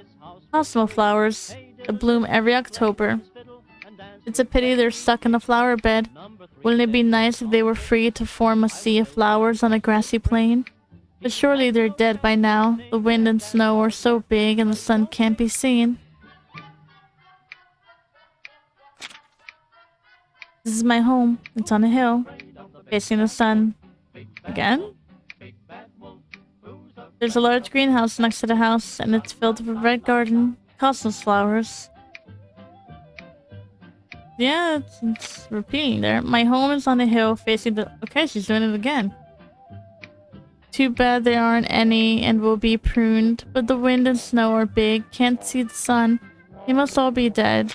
Cosmo flowers that bloom every October. It's a pity they're stuck in a flower bed. Wouldn't it be nice if they were free to form a sea of flowers on a grassy plain? But surely they're dead by now. The wind and snow are so big and the sun can't be seen. This is my home. It's on a hill, facing the sun. Again? There's a large greenhouse next to the house, and it's filled with a red garden, cosmos flowers. Yeah, it's repeating there. My home is on a hill facing the... Okay, she's doing it again. Too bad there aren't any and will be pruned, but the wind and snow are big, can't see the sun. They must all be dead.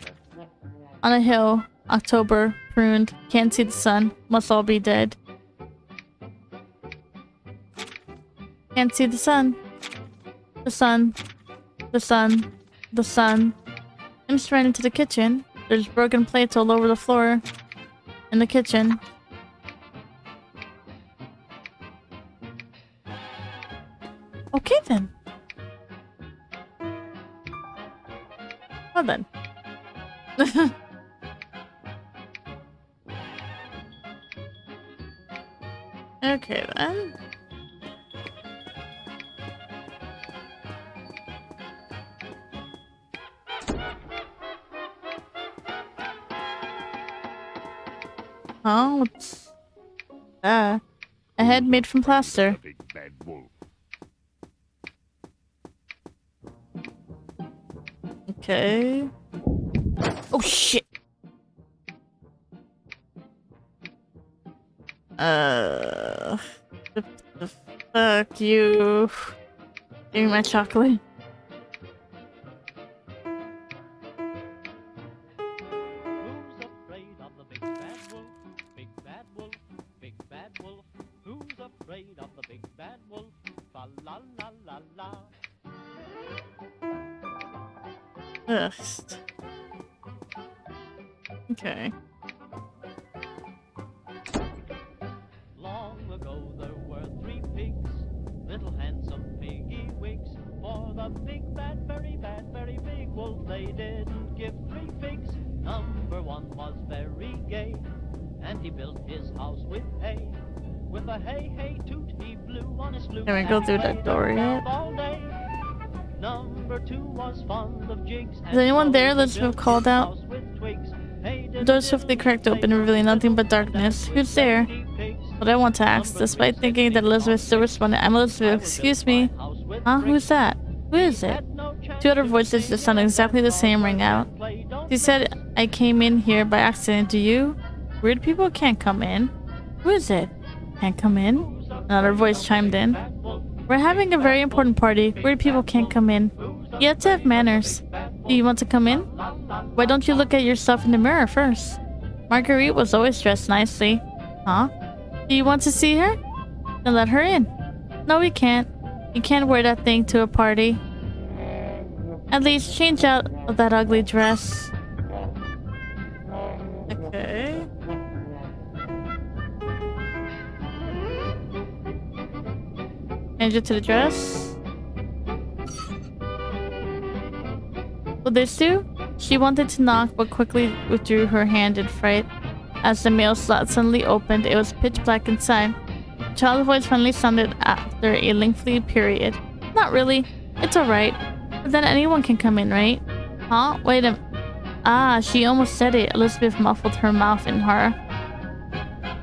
On a hill, October, pruned, can't see the sun, must all be dead. Can't see the sun. The sun. Imps ran into the kitchen. There's broken plates all over the floor. In the kitchen. Okay then. Well then. Okay then. Oh, what's that? A head made from plaster. The big bad wolf. Okay. Oh shit. The fuck you. Give me my chocolate. Ugh. Okay. Long ago there were 3 pigs, little handsome piggy wigs. For the big bad, very big wolf, they didn't give 3 figs. Number 1 was very gay, and he built his house with hay. With a hey hey toot, he blew on his flute. Can we go and through that played door around yet? all day. Number 2 was fond of jigs. Is anyone there? Let's have called out. The door swiftly cracked open, revealing nothing but darkness. Who's there? What I want to ask, despite thinking that Elizabeth still responded, I'm Elizabeth. Excuse me. Huh? Who's that? Who is it? 2 other voices that sound exactly the same rang out. She said, I came in here by accident. Do you? Weird people can't come in. Who is it? Can't come in? Another voice chimed in. We're having a very important party. Weird people can't come in. You have to have manners. Do you want to come in? Why don't you look at yourself in the mirror first? Marguerite was always dressed nicely. Huh? Do you want to see her? Then let her in. No, we can't. You can't wear that thing to a party. At least change out of that ugly dress. Okay. Change it to the dress. Will this do? She wanted to knock, but quickly withdrew her hand in fright. As the mail slot suddenly opened, it was pitch black inside. The child's voice finally sounded after a lengthy period. Not really. It's alright. But then anyone can come in, right? Huh? Wait a... Ah, she almost said it. Elizabeth muffled her mouth in horror.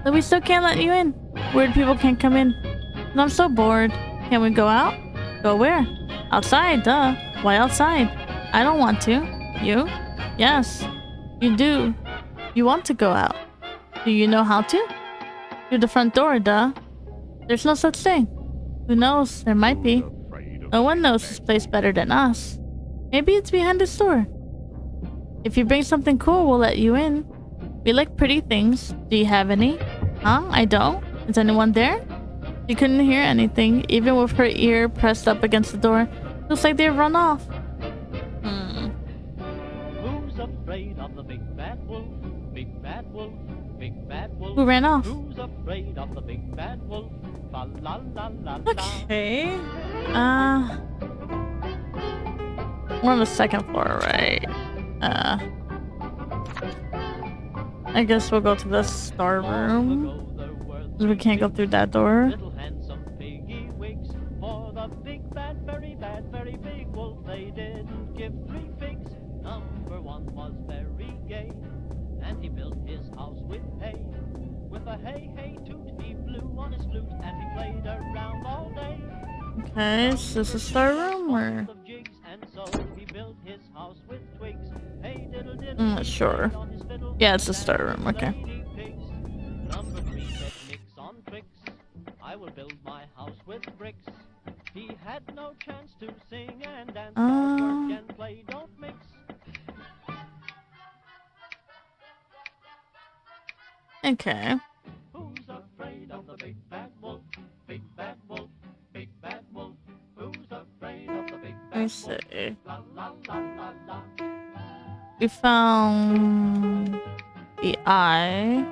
But we still can't let you in. Weird people can't come in. And I'm so bored. Can we go out? Go where? Outside, duh. Why outside? I don't want to. You? Yes. You do. You want to go out. Do you know how to? Through the front door, duh. There's no such thing. Who knows? There might be. No one knows this place better than us. Maybe it's behind this door. If you bring something cool, we'll let you in. We like pretty things. Do you have any? Huh? I don't. Is anyone there? She couldn't hear anything, even with her ear pressed up against the door. Looks like they've run off. Who's afraid of the big bad wolf? Big bad wolf, big bad wolf. Who ran off? Who's afraid of the big bad wolf? Fa la la la la. Okay. We're on the second floor, right? I guess we'll go to the star room. We can't go through that door. Little handsome piggy wigs. For the big bad, very big wolf, they didn't give 3 figs. Number 1 was very gay, and he built his house with hay. With a hey hey toot, he blew on his flute, and he played around all day. Okay, is this a star room or? I'm not sure. Yeah, it's a star room. Okay. Number 3 said nix on tricks. I will build my house with bricks. He had no chance to sing and dance. Work and play don't mix. Okay. Who's afraid of the big bad wolf? Big bad wolf, big bad wolf. Who's afraid of the big Let me bad see. wolf? La la la la la. We found the eye.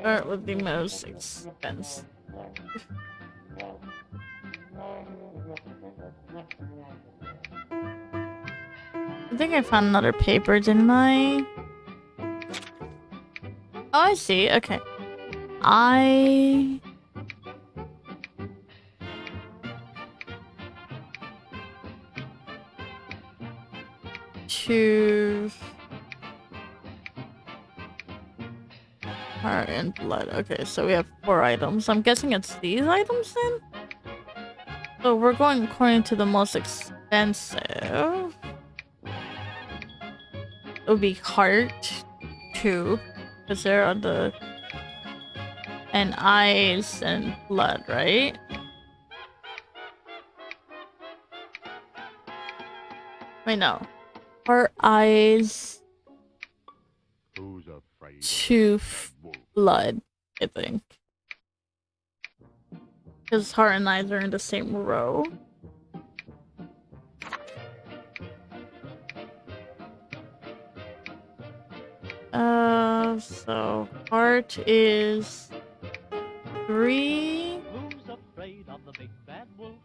Start with the most expensive. I think I found another paper, didn't I? Oh, I see. Okay. I... to... Heart and blood. Okay, so we have 4 items. I'm guessing it's these items then? So we're going according to the most expensive. It would be heart 2. Because there are the... and eyes and blood, right? Wait, no. Heart, eyes... Who's afraid of 2 the big bad wolf? blood, I think. His heart and eyes are in the same row. So heart is 3. Who's afraid of the big bad wolf?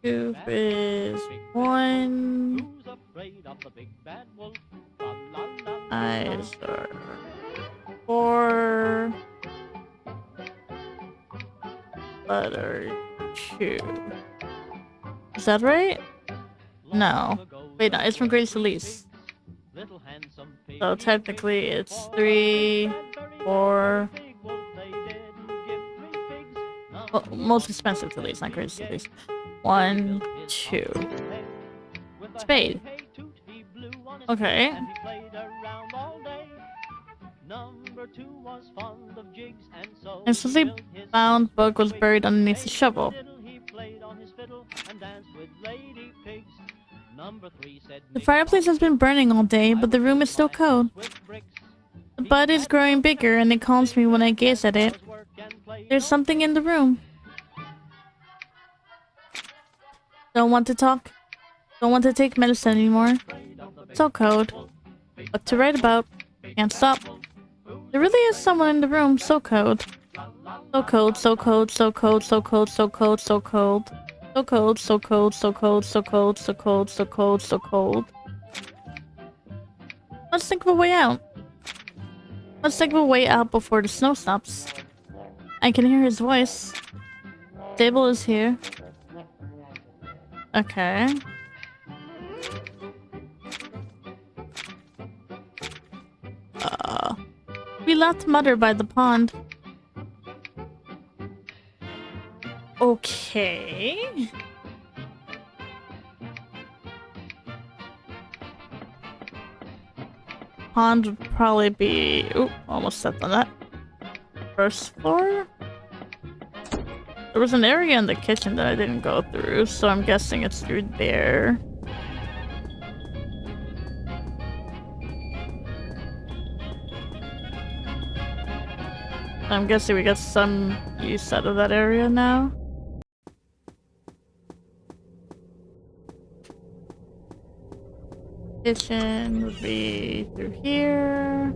Tooth Bad is big bad 1. Who's afraid of the big bad wolf? La, la, la, la, Eyes la. are 4. Blood are 2. Is that right? No. Wait, no, it's from Grace to Least. So technically it's 3, 4. Well, most expensive to least, not greatest to least. 1, 2. Spade. Okay. And so the bound book was buried underneath the shovel. The fireplace has been burning all day, but the room is still cold. The bud is growing bigger and it calms me when I gaze at it. There's something in the room. Don't want to talk. Don't want to take medicine anymore. So cold. What to write about? Can't stop. There really is someone in the room. So cold. So cold, so cold, so cold, so cold, so cold, so cold. So cold, so cold, so cold, so cold, so cold, so cold, so cold. Let's think of a way out. Let's think of a way out before the snow stops. I can hear his voice. Stable is here. Okay. We left Mother by the pond. Okay. Pond would probably be... Oop, almost stepped on that. First floor? There was an area in the kitchen that I didn't go through, so I'm guessing it's through there. I'm guessing we get some use out of that area now. Kitchen would be through here.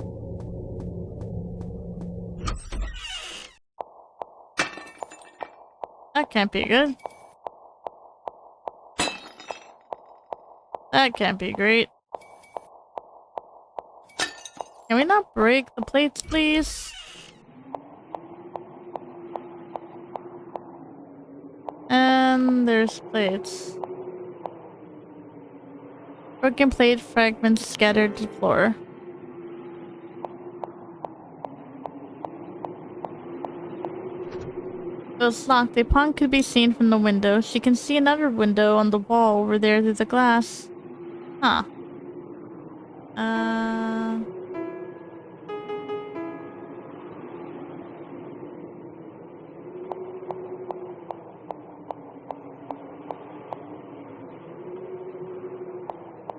That can't be good. That can't be great. Can we not break the plates, please? And there's plates. Broken plate fragments scattered to the floor. It was locked. A pond could be seen from the window. She can see another window on the wall over there through the glass. Huh.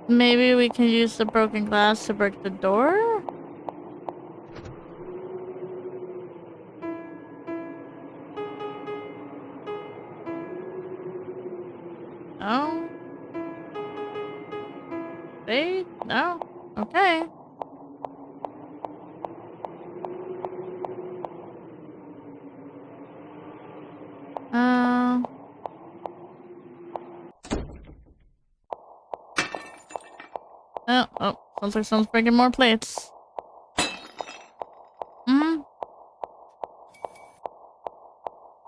Maybe we can use the broken glass to break the door? No? Wait? No? Okay. Oh, sounds like someone's breaking more plates.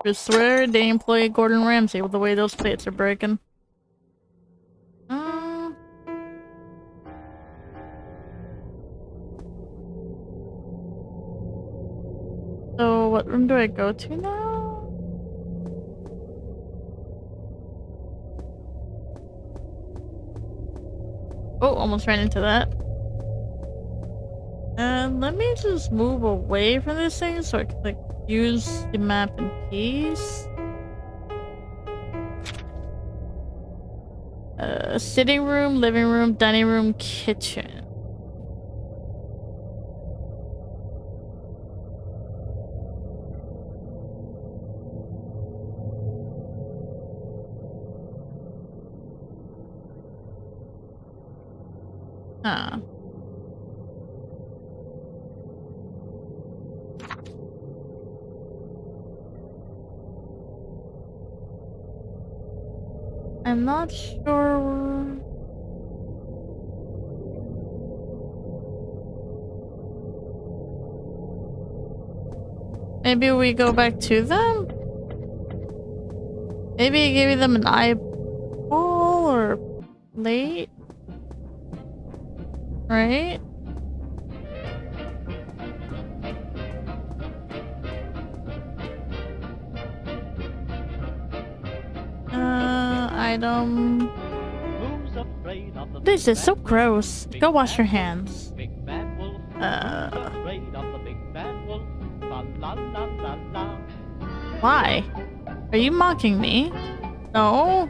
I swear they employ Gordon Ramsay with the way those plates are breaking. So what room do I go to now? Oh, almost ran into that. Let me just move away from this thing so I can like use the map in peace. Sitting room, living room, dining room, kitchen. Huh. I'm not sure. Maybe we go back to them? Maybe giving them an eyeball or plate? Right? Item. Who's afraid of the This is so big bad gross. wolf? Go Big wash your bad wolf, hands. Big bad wolf. Who's afraid of the big bad wolf? La la la la la. Why? Are you mocking me? No?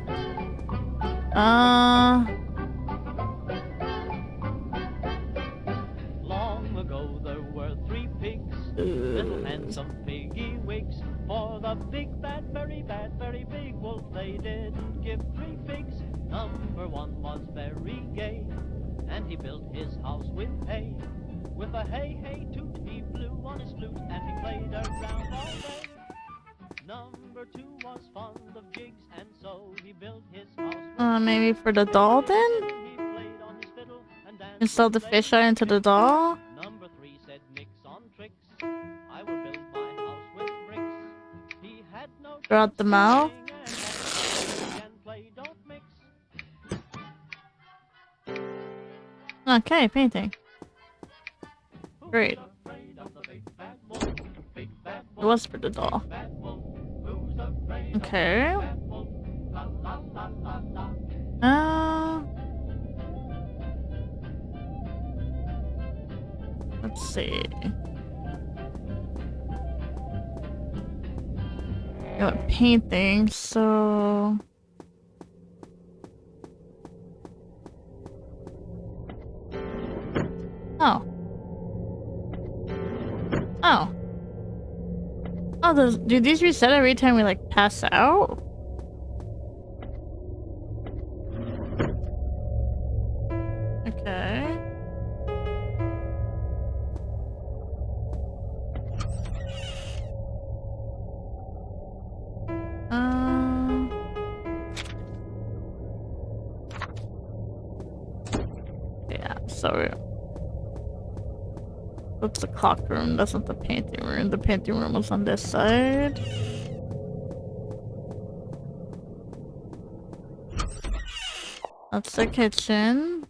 Long ago there were three pigs, little handsome piggy wigs. For the big bad, very big wolf, they didn't give three figs. Number one was very gay, and he built his house with hay. With a hey hey toot, he blew on his flute, and he played around all day. Number two was fond of jigs, and so he built his house with Maybe for the doll then? he played on his fiddle and danced Install the fish eye into the doll? Number three said mix on tricks. I will build my house with bricks. He had no Draw out the mouth? and play don't mix. Okay, painting. Great. Afraid of the big bad wolf, big bad It was for the doll. bad wolf. Who's afraid Okay. of the bad wolf? La la la la la. Let's see. Got painting, so oh. Oh. Oh, do these reset every time we like pass out? Okay. Yeah, so that's the clock room, that's not the painting room. The painting room was on this side. That's the kitchen.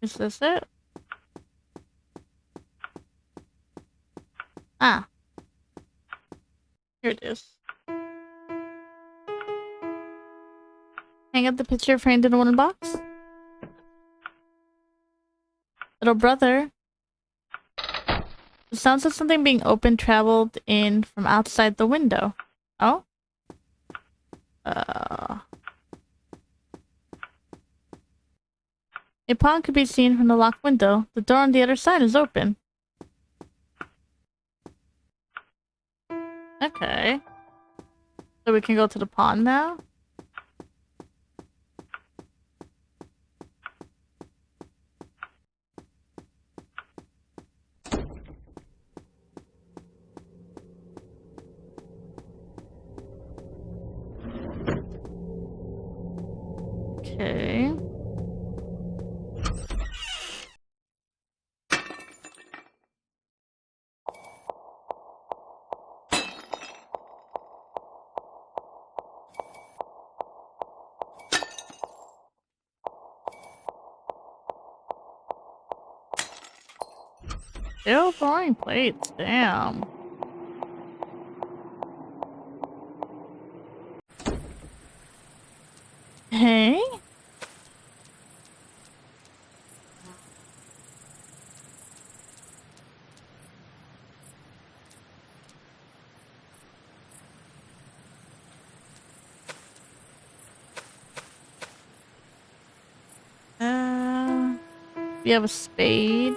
Is this it? Ah. Here it is. Hang up the picture framed in a wooden box. Little brother. The sounds of something being opened traveled in from outside the window. Oh? A pond could be seen from the locked window. The door on the other side is open. Okay. So we can go to the pond now? Okay. Still throwing plates, damn. Hey? We have a spade.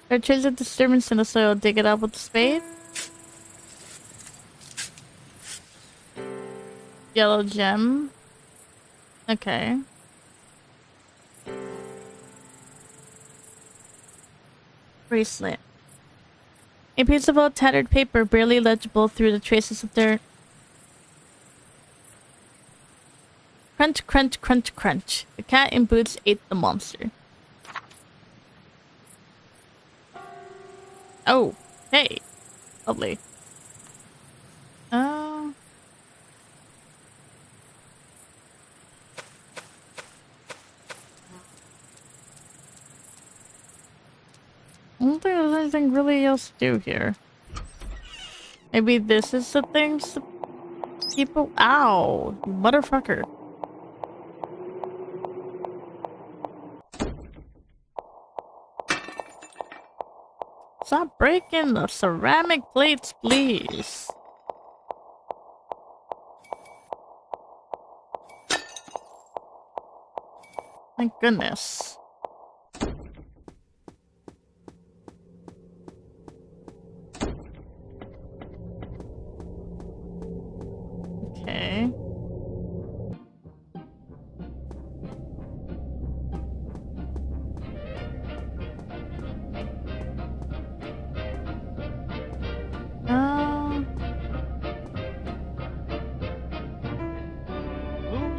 There is a disturbance in the soil. Dig it up with the spade. Yellow gem. Okay. Bracelet. A piece of old tattered paper, barely legible through the traces of dirt. Crunch, crunch, crunch, crunch. The cat in boots ate the monster. Oh, hey. Lovely. I don't think there's anything really else to do here. Maybe this is the things to keep. Ow, you motherfucker. Stop breaking the ceramic plates, please. Thank goodness. Okay.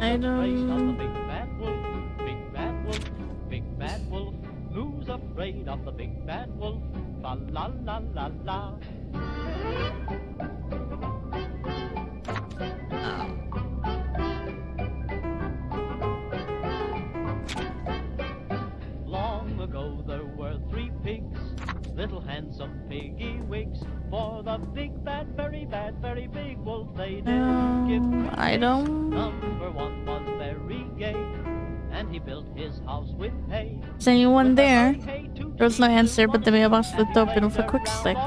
Item. Big bad wolf. Who's afraid of the big bad wolf? Fa la la la la. Long ago there were 3 pigs, little handsome piggy wigs. For the big bad, very big wolf, they did give 3 item. Number 1 was very gay, and he built his house with hay. Is anyone there? There was no answer, but the mailbox flipped open with a quick click.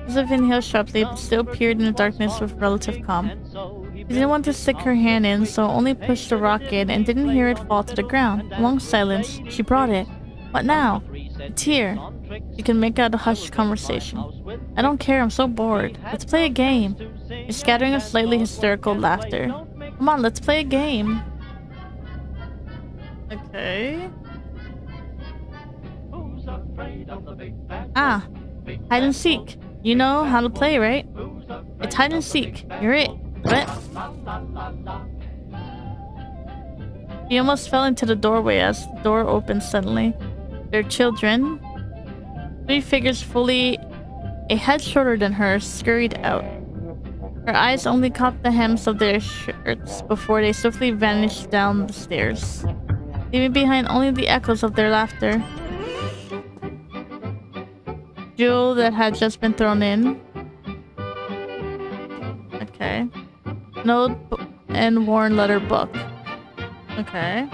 Joseph inhaled sharply, but still peered in the darkness with relative calm. She didn't want to stick her hand in, so only pushed the rock in and didn't hear it fall to the ground. A long silence. She brought it. What now? It's here. You can make out a hushed conversation. I don't care, I'm so bored. Let's play a game. You're scattering a slightly hysterical laughter. Come on, let's play a game. Okay. Ah, hide and seek. You know how to play, right? It's hide and seek. You're it. What? He almost fell into the doorway as the door opened suddenly. Their children, 3 figures fully a head shorter than her, scurried out. Her eyes only caught the hems of their shirts before they swiftly vanished down the stairs, leaving behind only the echoes of their laughter. Jewel that had just been thrown in. Okay. Note and worn letter book. Okay.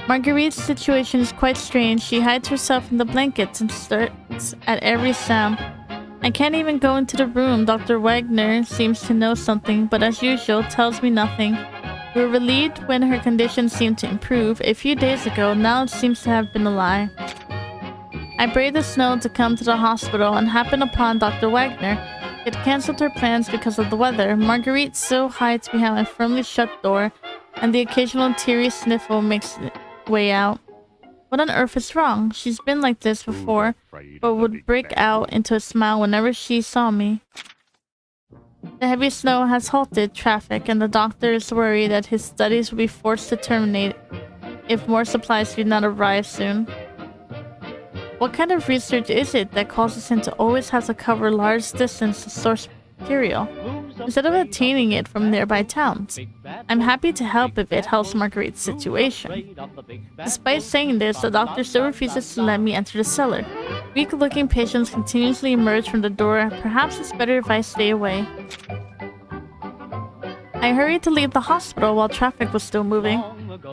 Marguerite's situation is quite strange. She hides herself in the blankets and starts at every sound. I can't even go into the room. Dr. Wagner seems to know something, but as usual, tells me nothing. We were relieved when her condition seemed to improve a few days ago. Now it seems to have been a lie. I braved the snow to come to the hospital and happened upon Dr. Wagner. He had cancelled her plans because of the weather. Marguerite still hides behind a firmly shut door, and the occasional teary sniffle makes its way out. What on earth is wrong? She's been like this before, but would break out into a smile whenever she saw me. The heavy snow has halted traffic, and the doctor is worried that his studies will be forced to terminate if more supplies do not arrive soon. What kind of research is it that causes him to always have to cover large distance to source material, instead of obtaining it from nearby towns? I'm happy to help if it helps Marguerite's situation. Despite saying this, the doctor still refuses to let me enter the cellar. Weak-looking patients continuously emerge from the door. Perhaps it's better if I stay away. I hurried to leave the hospital while traffic was still moving.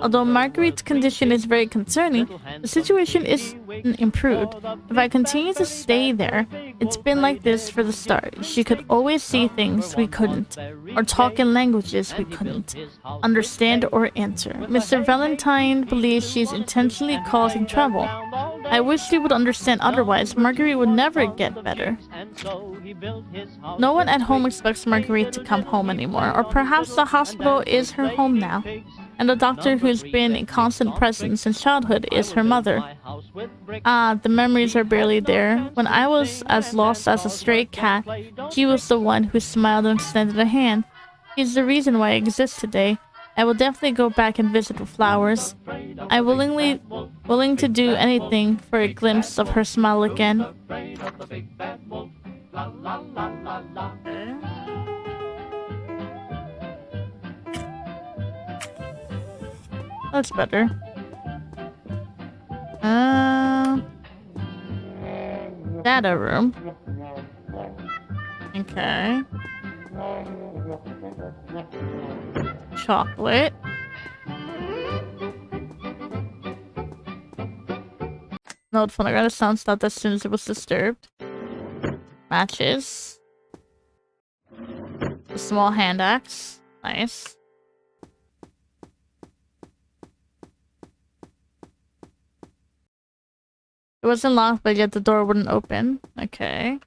Although Marguerite's condition is very concerning, the situation isn't improved. If I continue to stay there, it's been like this for the start. She could always see things we couldn't, or talk in languages we couldn't understand or answer. Mr. Valentine believes she's intentionally causing trouble. I wish she would understand otherwise. Marguerite would never get better. No one at home expects Marguerite to come home anymore, or perhaps the hospital is her home now, and the doctor who's been a constant presence since childhood is her mother. Ah, the memories are barely there. When I was as lost as a stray cat, she was the one who smiled and extended a hand. She's the reason why I exist today. I will definitely go back and visit with flowers. I'm willing to do anything for a glimpse of her smile again. That's better. Data room. Okay. Chocolate. Note phonograph sound stopped as soon as it was disturbed. Matches. A small hand axe. Nice. It wasn't locked, but yet the door wouldn't open. Okay.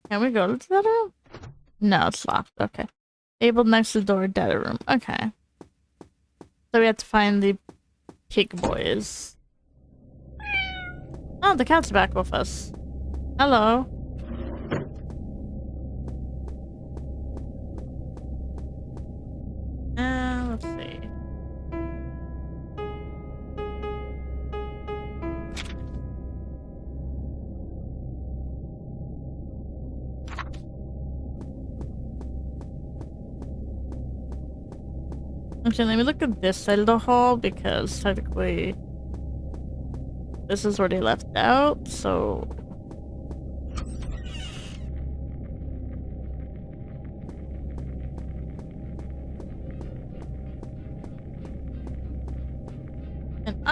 Can we go to the data room? No, it's locked. Okay. Table next to the door, data room. Okay. So we have to find the pig boys. Oh, the cat's back with us. Hello. Let's see. Actually, let me look at this side of the hall because technically this is where they left out, so... And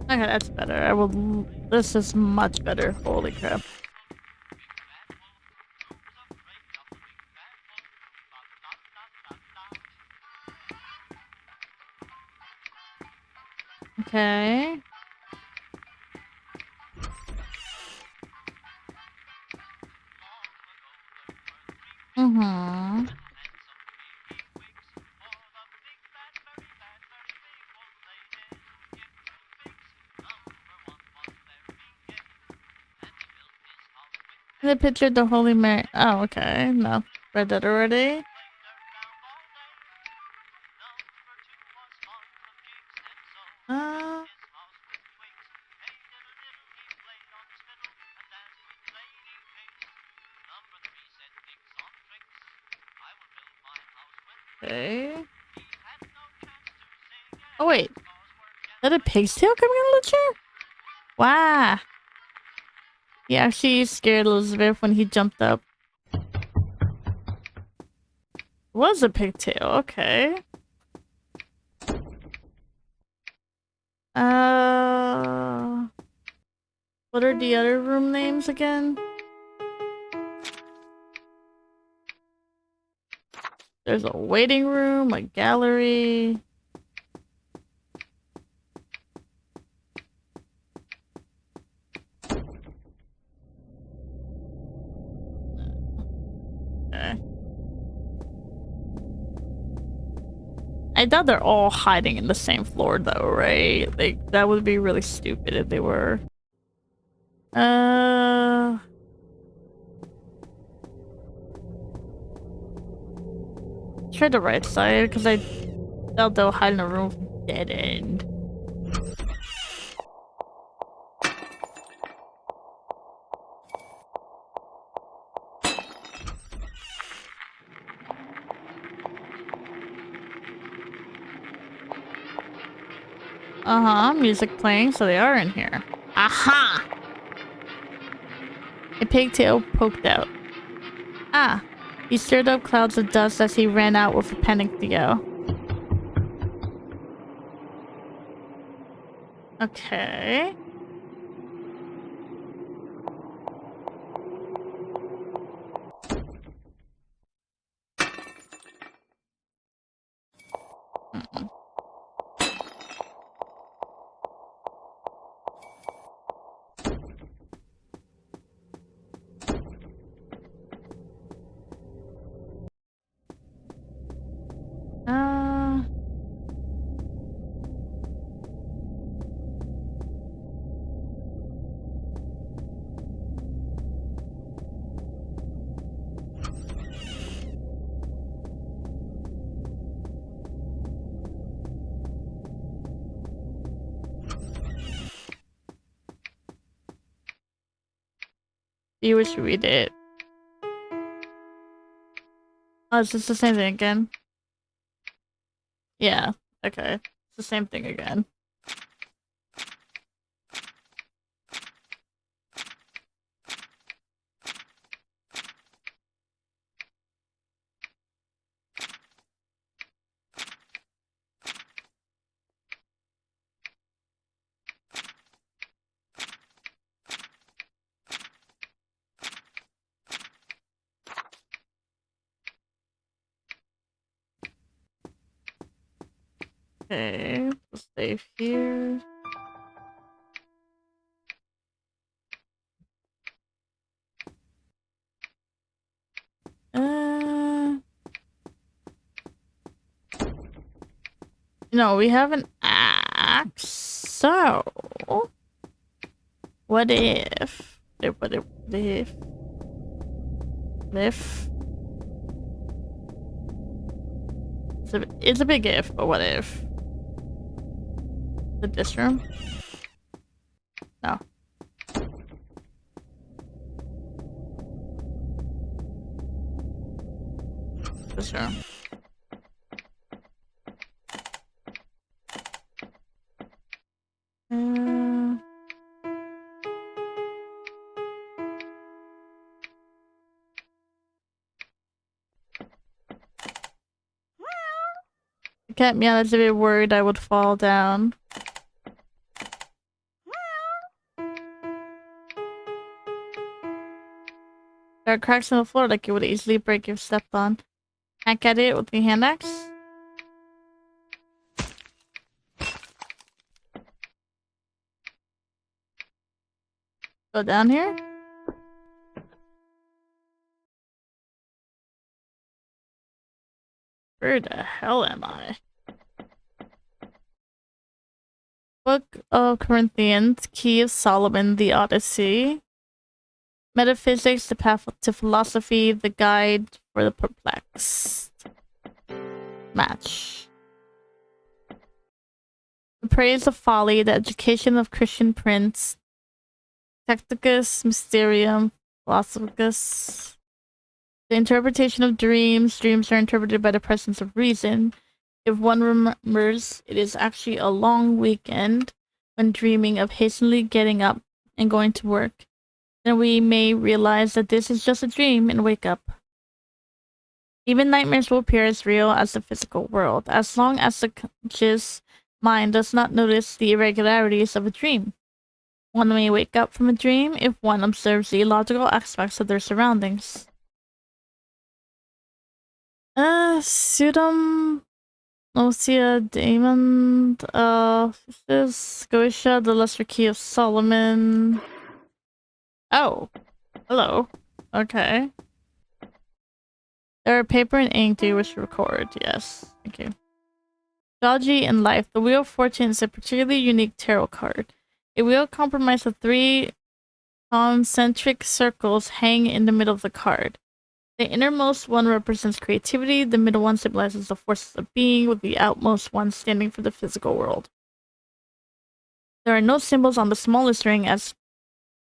okay, that's better. I will... This is much better. Holy crap. Okay. Mm-hmm. They pictured the Holy Mary. Oh, okay. No. Read that already. Okay. Oh, wait. Is that a pig's tail coming out of the chair? Wow. He actually scared Elizabeth when he jumped up. It was a pigtail, okay. What are the other room names again? There's a waiting room, a gallery. Okay. I doubt they're all hiding in the same floor though, right? Like, that would be really stupid if they were. Try the right side, because I doubt they'll hide in a room with dead end. Music playing, so they are in here. Aha! A pigtail poked out. Ah! He stirred up clouds of dust as he ran out with a panicked Theo. Okay. Mm-mm. Uh... You wish you read it. Oh, is this the same thing again? Yeah. Okay. It's the same thing again. Okay. We'll save here. No, we have an axe. So, what if? What if? If? It's a big if, but what if? This room? No. This room. Uh, the cat meowed as if it worried I would fall down. There are cracks in the floor like you would easily break if stepped on. Hack at it with the hand axe? Go down here? Where the hell am I? Book of Corinthians, Key of Solomon, the Odyssey. Metaphysics, the path to philosophy, the guide for the perplexed. Match. The praise of folly, the education of Christian prince. Tacticus, Mysterium, Philosophicus. The interpretation of dreams. Dreams are interpreted by the presence of reason. If one remembers, it is actually a long weekend when dreaming of hastily getting up and going to work. Then we may realize that this is just a dream and wake up. Even nightmares will appear as real as the physical world, as long as the conscious mind does not notice the irregularities of a dream. One may wake up from a dream if one observes the illogical aspects of their surroundings. Sudum Osia Damon, this is Goetia, the Lesser Key of Solomon. Oh, hello. Okay. There are paper and ink. Do you wish to record? Yes. Thank you. Strategy in life. The Wheel of Fortune is a particularly unique tarot card. A wheel comprised of 3 concentric circles hang in the middle of the card. The innermost one represents creativity, the middle one symbolizes the forces of being, with the outmost one standing for the physical world. There are no symbols on the smallest ring, as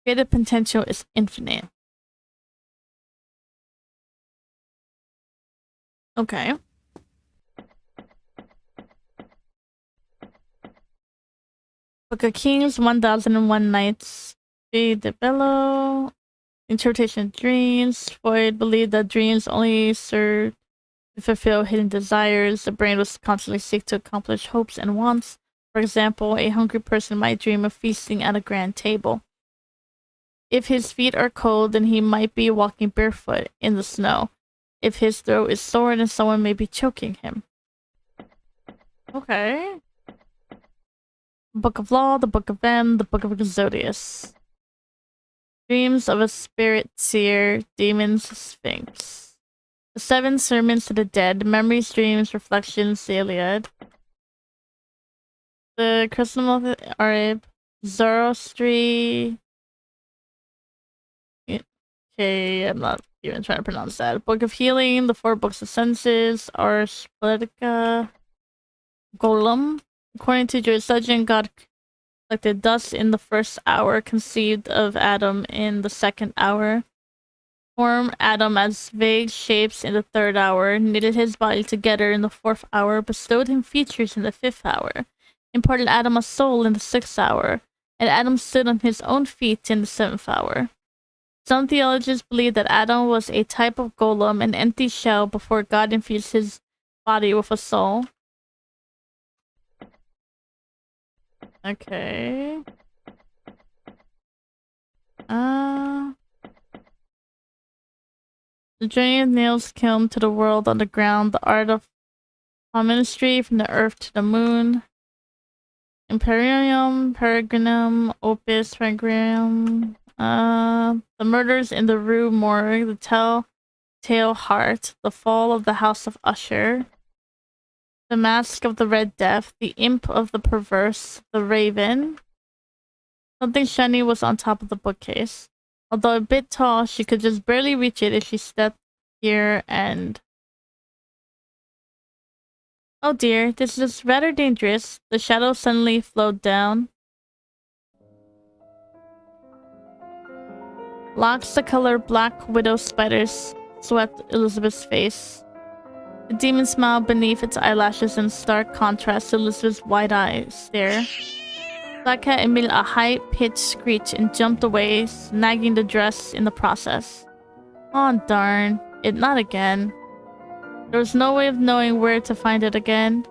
creative potential is infinite. Okay. Book of Kings, 1001 Nights. Be de Bello. Interpretation of dreams. Freud believed that dreams only serve to fulfill hidden desires. The brain was constantly seek to accomplish hopes and wants. For example, a hungry person might dream of feasting at a grand table. If his feet are cold, then he might be walking barefoot in the snow. If his throat is sore, then someone may be choking him. Okay. Book of Law, the Book of M, the Book of Exodius. Dreams of a spirit seer, demons, sphinx. The Seven Sermons to the Dead, Memories, Dreams, Reflections, the Iliad. The Christian of Arab, Zoroastri. Okay, I'm not even trying to pronounce that. Book of Healing, the Four Books of Senses, Ars Poetica, Golem. According to Jewish legend, God collected dust in the first hour, conceived of Adam in the second hour, formed Adam as vague shapes in the third hour, knitted his body together in the fourth hour, bestowed him features in the fifth hour, imparted Adam a soul in the sixth hour, and Adam stood on his own feet in the seventh hour. Some theologians believe that Adam was a type of golem, an empty shell, before God infused his body with a soul. Okay. The journey of Nails Kiln to the world underground, the art of ministry from the earth to the moon. Imperium, Peregrinum, Opus, Peregrinum. The murders in the Rue Morgue, the Telltale Heart, the fall of the House of Usher. The Mask of the Red Death, the Imp of the Perverse, the Raven. Something shiny was on top of the bookcase. Although a bit tall, she could just barely reach it if she stepped here and... Oh dear, this is rather dangerous. The shadow suddenly flowed down. Locks the color black widow spiders swept Elizabeth's face. The demon smiled beneath its eyelashes in stark contrast to Elizabeth's wide-eyed stare. Black Cat emitted a high-pitched screech and jumped away, snagging the dress in the process. Oh darn, it not again. There was no way of knowing where to find it again.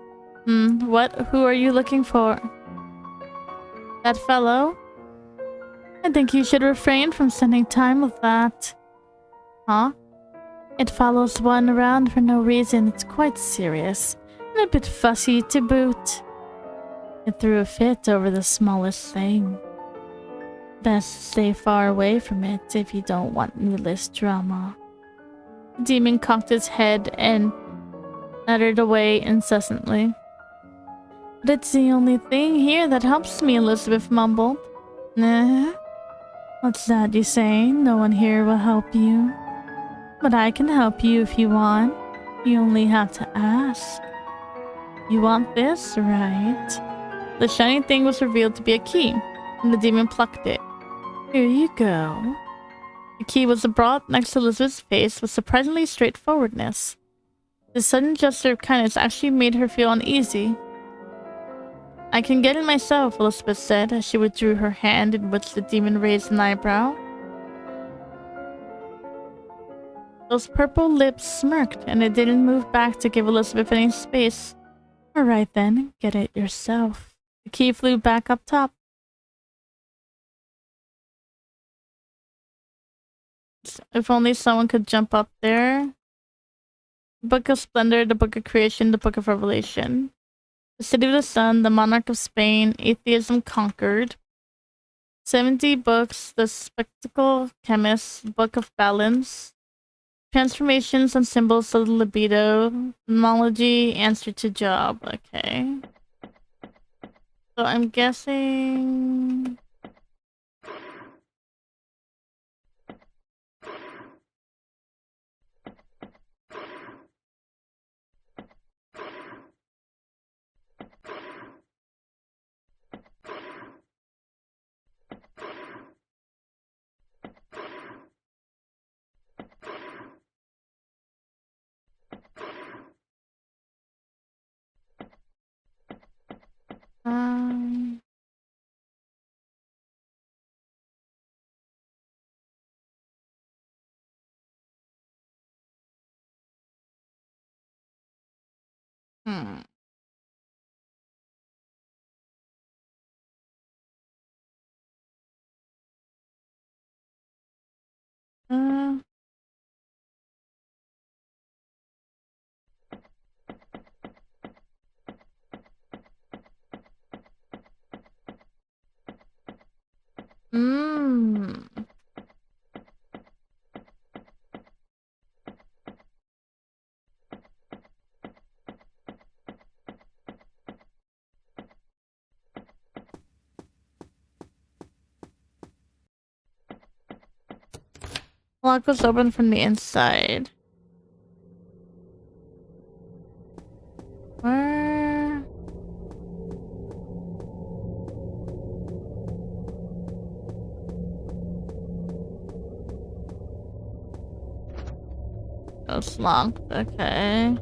What? Who are you looking for? That fellow? I think you should refrain from spending time with that. Huh? It follows one around for no reason. It's quite serious. And a bit fussy to boot. It threw a fit over the smallest thing. Best stay far away from it if you don't want needless drama. The demon cocked its head and uttered away incessantly. But it's the only thing here that helps me, Elizabeth mumbled. Nah? What's that you say? No one here will help you. But I can help you if you want. You only have to ask. You want this, right? The shiny thing was revealed to be a key, and the demon plucked it. Here you go. The key was brought next to Elizabeth's face with surprisingly straightforwardness. This sudden gesture of kindness actually made her feel uneasy. I can get it myself, Elizabeth said as she withdrew her hand, in which the demon raised an eyebrow. Those purple lips smirked, and it didn't move back to give Elizabeth any space. Alright then, get it yourself. The key flew back up top. If only someone could jump up there. The Book of Splendor, the Book of Creation, the Book of Revelation. The City of the Sun, the Monarch of Spain, Atheism Conquered. 70 books, The Spectacle Chemist, Book of Balance. Transformations and Symbols of the Libido. Etymology, Answer to Job. Okay. So I'm guessing... Hmm. Uh. Hmm. Lock was open from the inside. Where? Oh, it's locked. Okay.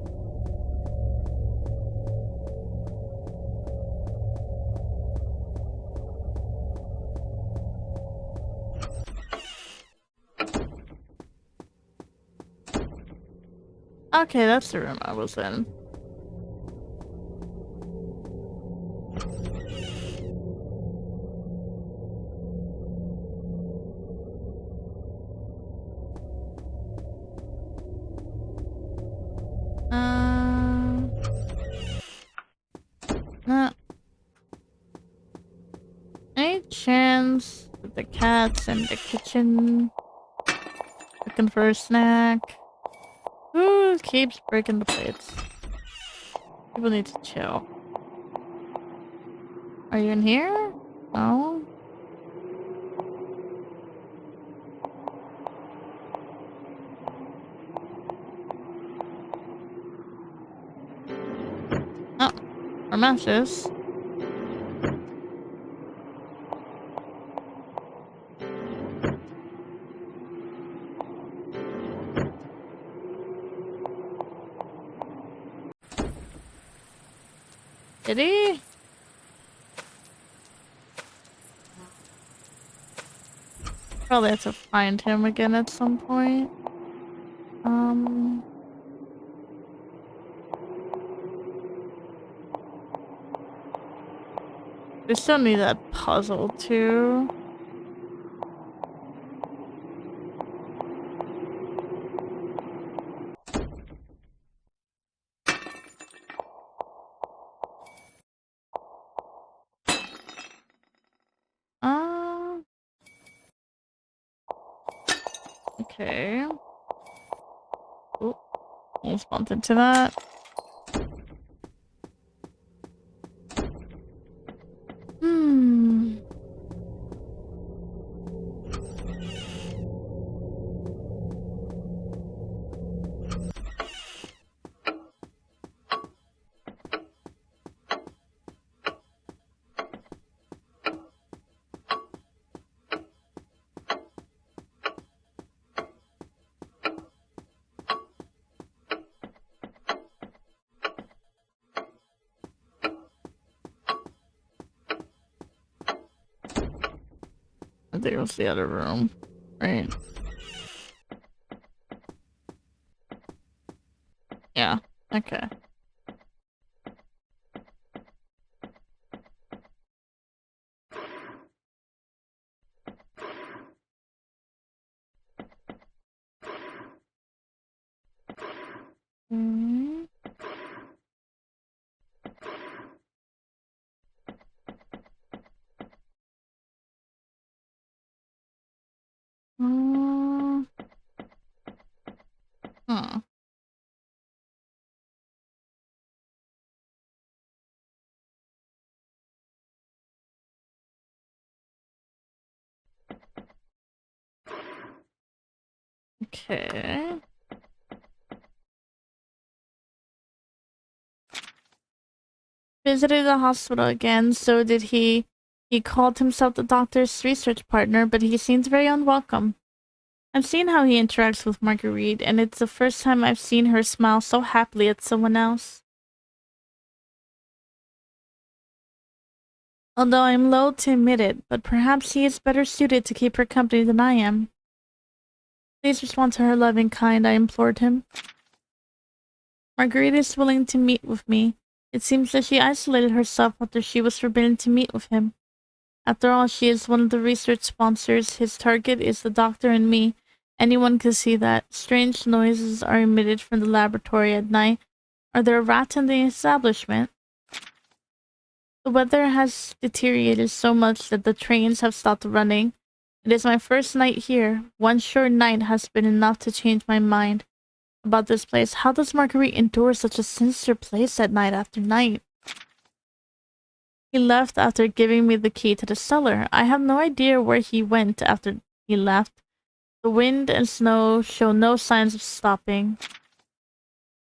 Okay, that's the room I was in. No. Any chance that the cat's in the kitchen looking for a snack? Who keeps breaking the plates? People need to chill. Are you in here? No? Oh, or matches. Did he? Probably have to find him again at some point. We still need that puzzle too. Uh, okay. Oh, almost bumped into that. Hmm. I think it was the other room, right? Yeah. Okay. Mm. Mm. Huh. Okay. Visited the hospital again, so did he. He called himself the doctor's research partner, but he seems very unwelcome. I've seen how he interacts with Marguerite, and it's the first time I've seen her smile so happily at someone else. Although I'm loath to admit it, but perhaps he is better suited to keep her company than I am. Please respond to her loving kind, I implored him. Marguerite is willing to meet with me, It seems that she isolated herself after she was forbidden to meet with him. After all, she is one of the research sponsors. His target is the doctor and me. Anyone can see that. Strange noises are emitted from the laboratory at night. Are there rats in the establishment? The weather has deteriorated so much that the trains have stopped running. It is my first night here. One short night has been enough to change my mind about this place. How does Marguerite endure such a sinister place at night after night? He left after giving me the key to the cellar. I have no idea where he went after he left. The wind and snow show no signs of stopping.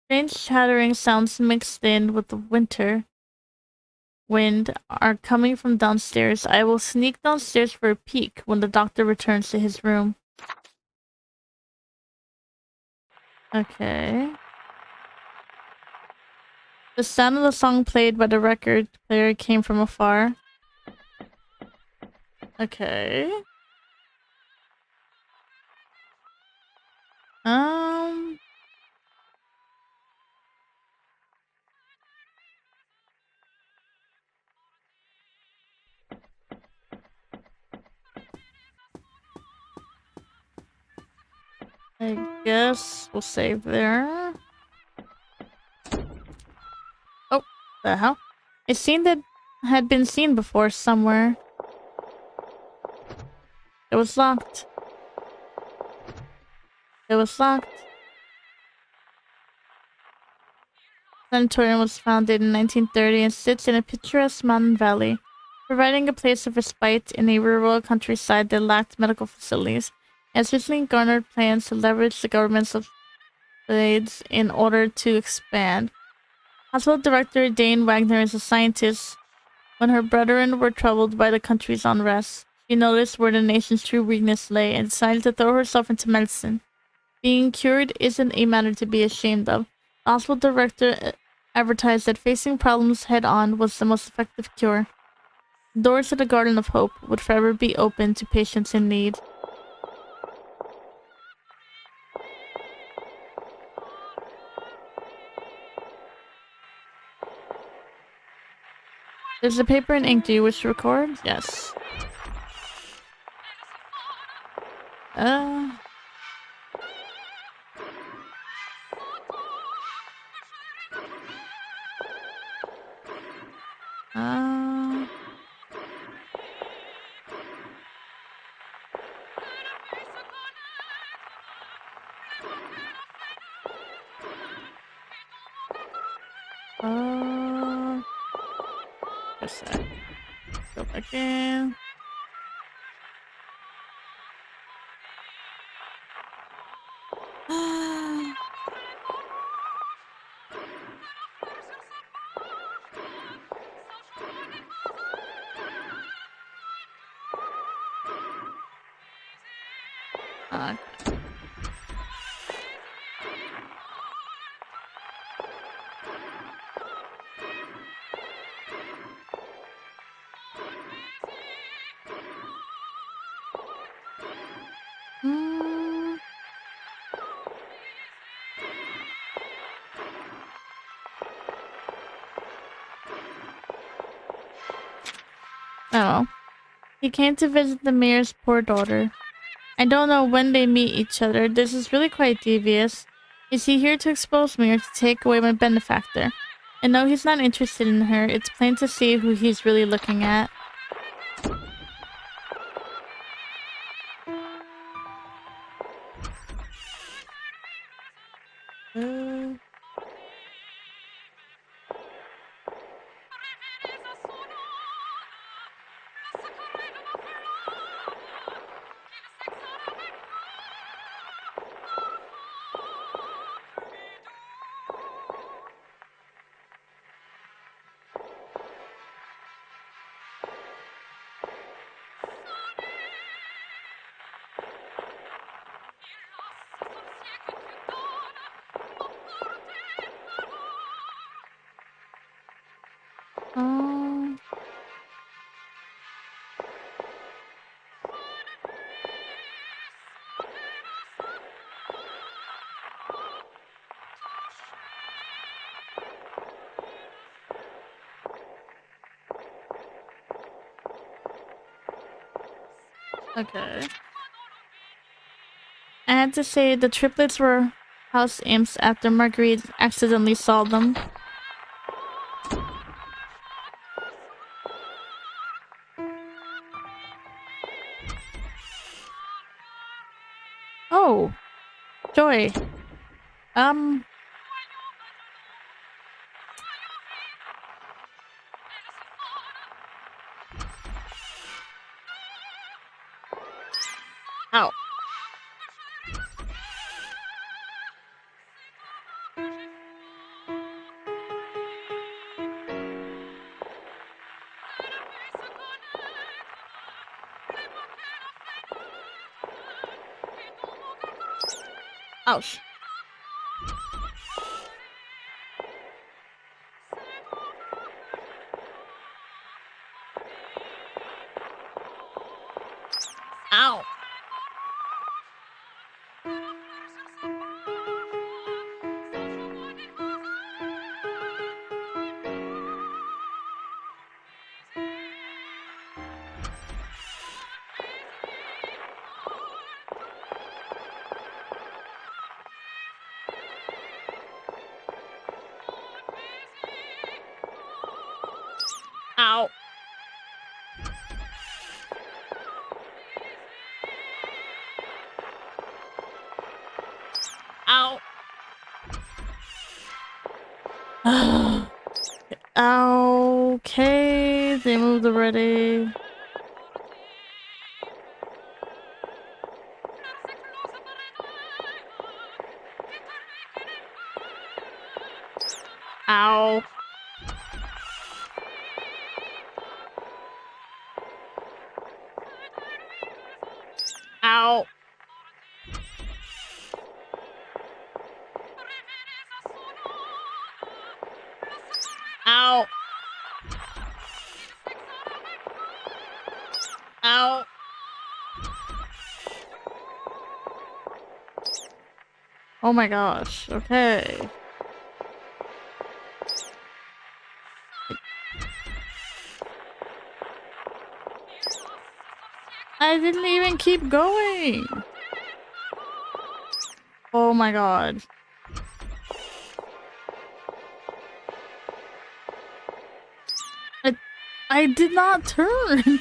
Strange chattering sounds mixed in with the winter wind are coming from downstairs. I will sneak downstairs for a peek when the doctor returns to his room. Okay. The sound of the song played by the record player came from afar. Okay. Um... I guess we'll save there. Oh, the hell? A scene that had been seen before somewhere. It was locked. It was locked. The sanatorium was founded in 1930 and sits in a picturesque mountain valley, providing a place of respite in a rural countryside that lacked medical facilities. It has recently garnered plans to leverage the government's subsidies in order to expand. Hospital director Dane Wagner is a scientist. When her brethren were troubled by the country's unrest, she noticed where the nation's true weakness lay and decided to throw herself into medicine. Being cured isn't a matter to be ashamed of. The hospital director advertised that facing problems head-on was the most effective cure. The doors to the Garden of Hope would forever be open to patients in need. There's a paper and ink. Do you wish to record? Yes. Uh... Uh... Uh... Just a sec. Go back in. Uh, mm, oh. He came to visit the mayor's poor daughter. I don't know when they meet each other. This is really quite devious. Is he here to expose me or to take away my benefactor? And no, he's not interested in her. It's plain to see who he's really looking at. Uh... Um... Okay. I had to say the triplets were house imps after Marguerite accidentally saw them. Oh, Joy. Ow. Ouch. Ow. Ow. Ow. Okay, they moved already. Ow. Ow. Ow. Ow. Oh my gosh. Okay. I didn't even keep going. Oh my god. I did not turn.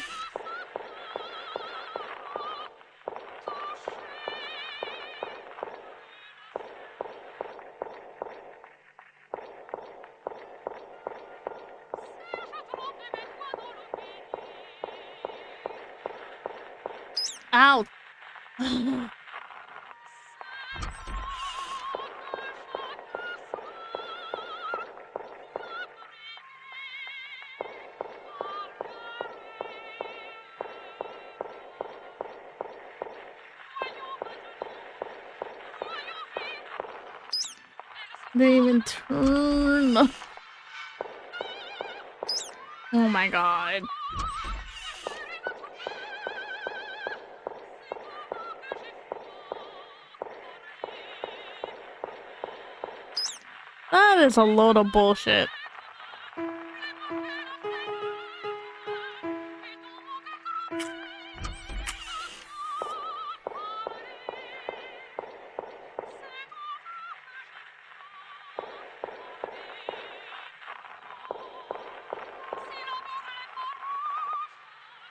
Ow. Didn't even turn. Oh my god. That is a load of bullshit.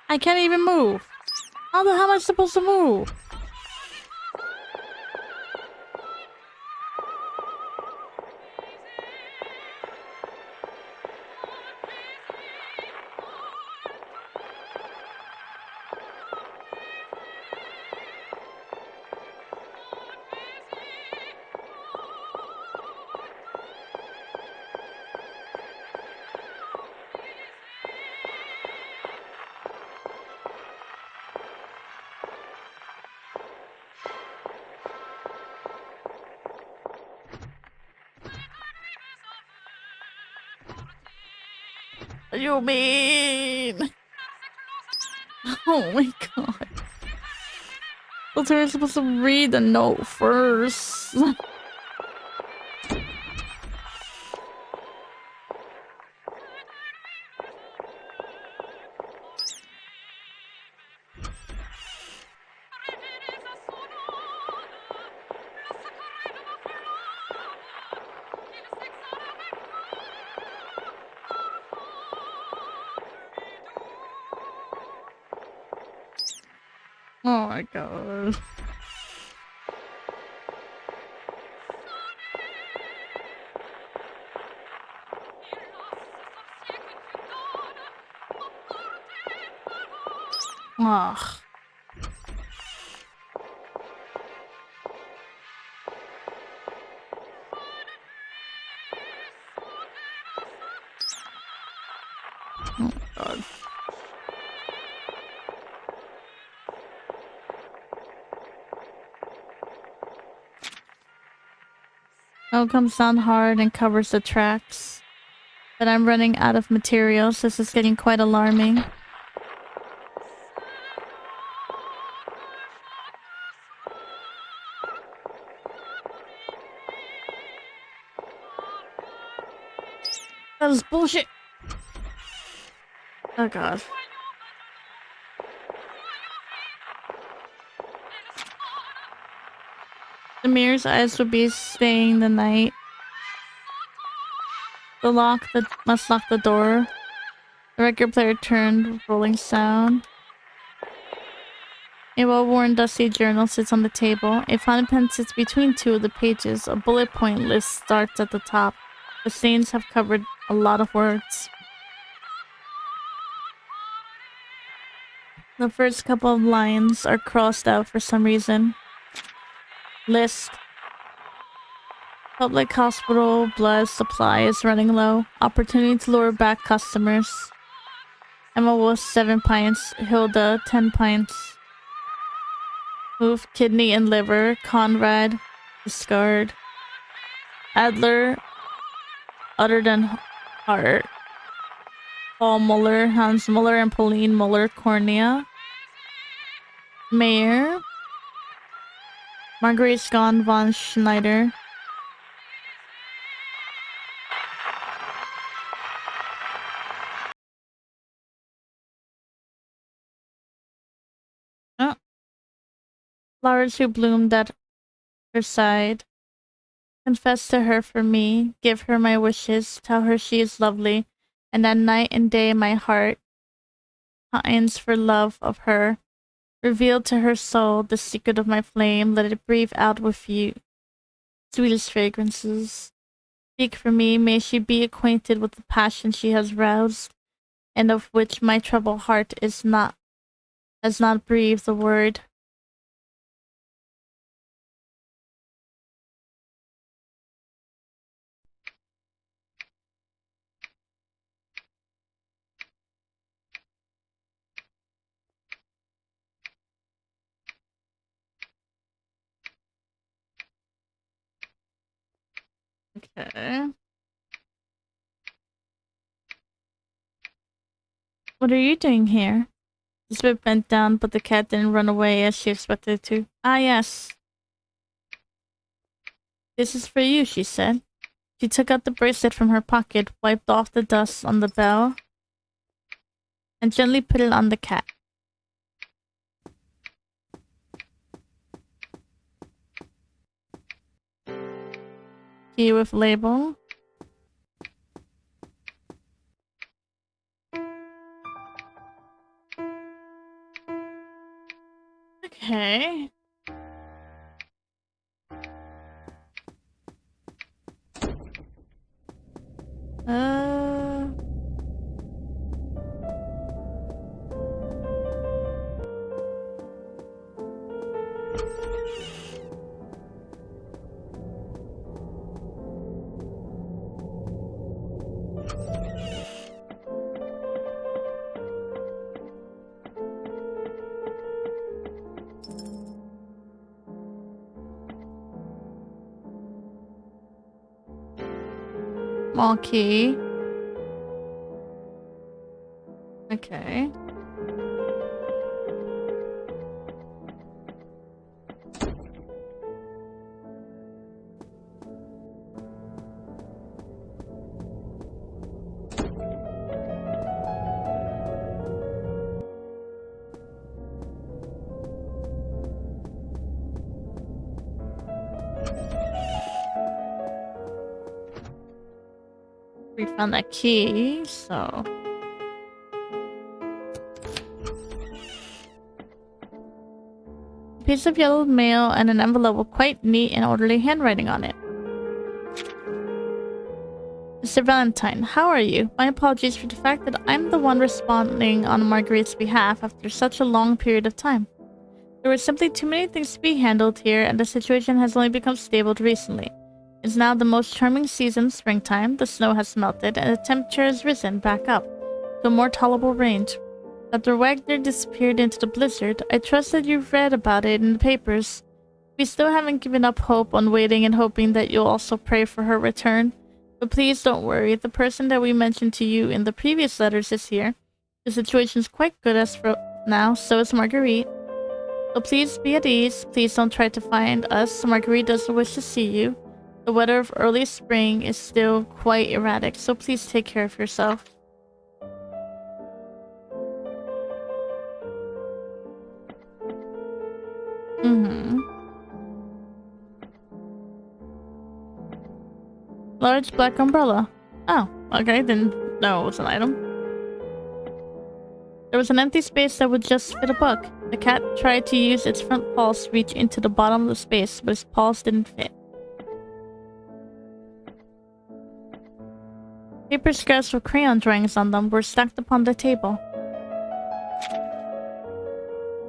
I can't even move. How the hell am I supposed to move? What do you mean? Oh my god. Thought we were supposed to read the note first. Oh my god. Ugh. Oh god. Oh, comes down hard and covers the tracks. But I'm running out of materials. This is getting quite alarming. That was bullshit. Oh god. The mirror's eyes would be staying the night. The lock that must lock the door. The record player turned with rolling sound. A well-worn dusty journal sits on the table. A fountain pen sits between two of the pages. A bullet point list starts at the top. The stains have covered a lot of words. The first couple of lines are crossed out for some reason. List. Public hospital blood supply is running low. Opportunity to lure back customers. Emma was 7 pints. Hilda 10 pints. Move kidney and liver. Conrad discard. Adler other than heart. Paul Muller, Hans Muller, and Pauline Muller cornea. Mayor. Marguerite Scott von Schneider. Oh. Flowers who bloomed at her side. Confess to her for me, give her my wishes, tell her she is lovely, and that night and day my heart pines for love of her. Reveal to her soul the secret of my flame, let it breathe out with you sweetest fragrances. Speak for me, may she be acquainted with the passion she has roused, and of which my troubled heart has not breathed a word. Okay. What are you doing here? Elizabeth bent down, but the cat didn't run away as she expected it to. Ah, yes. This is for you, she said. She took out the bracelet from her pocket, wiped off the dust on the bell, and gently put it on the cat. Key with label. Okay. Uh... Small key. Okay. We found that key, so... piece of yellowed mail and an envelope with quite neat and orderly handwriting on it. Mr. Valentine, how are you? My apologies for the fact that I'm the one responding on Marguerite's behalf after such a long period of time. There were simply too many things to be handled here, and the situation has only become stable recently. It's now the most charming season, springtime. The snow has melted, and the temperature has risen back up to a more tolerable range. After Wagner disappeared into the blizzard, I trust that you've read about it in the papers. We still haven't given up hope on waiting and hoping that you'll also pray for her return. But please don't worry, the person that we mentioned to you in the previous letters is here. The situation's quite good as for now, so is Marguerite. So please be at ease. Please don't try to find us. Marguerite doesn't wish to see you. The weather of early spring is still quite erratic, so please take care of yourself. Large black umbrella. Oh, okay, didn't know it was an item. There was an empty space that would just fit a book. The cat tried to use its front paws to reach into the bottom of the space, but its paws didn't fit. Paper scraps with crayon drawings on them were stacked upon the table.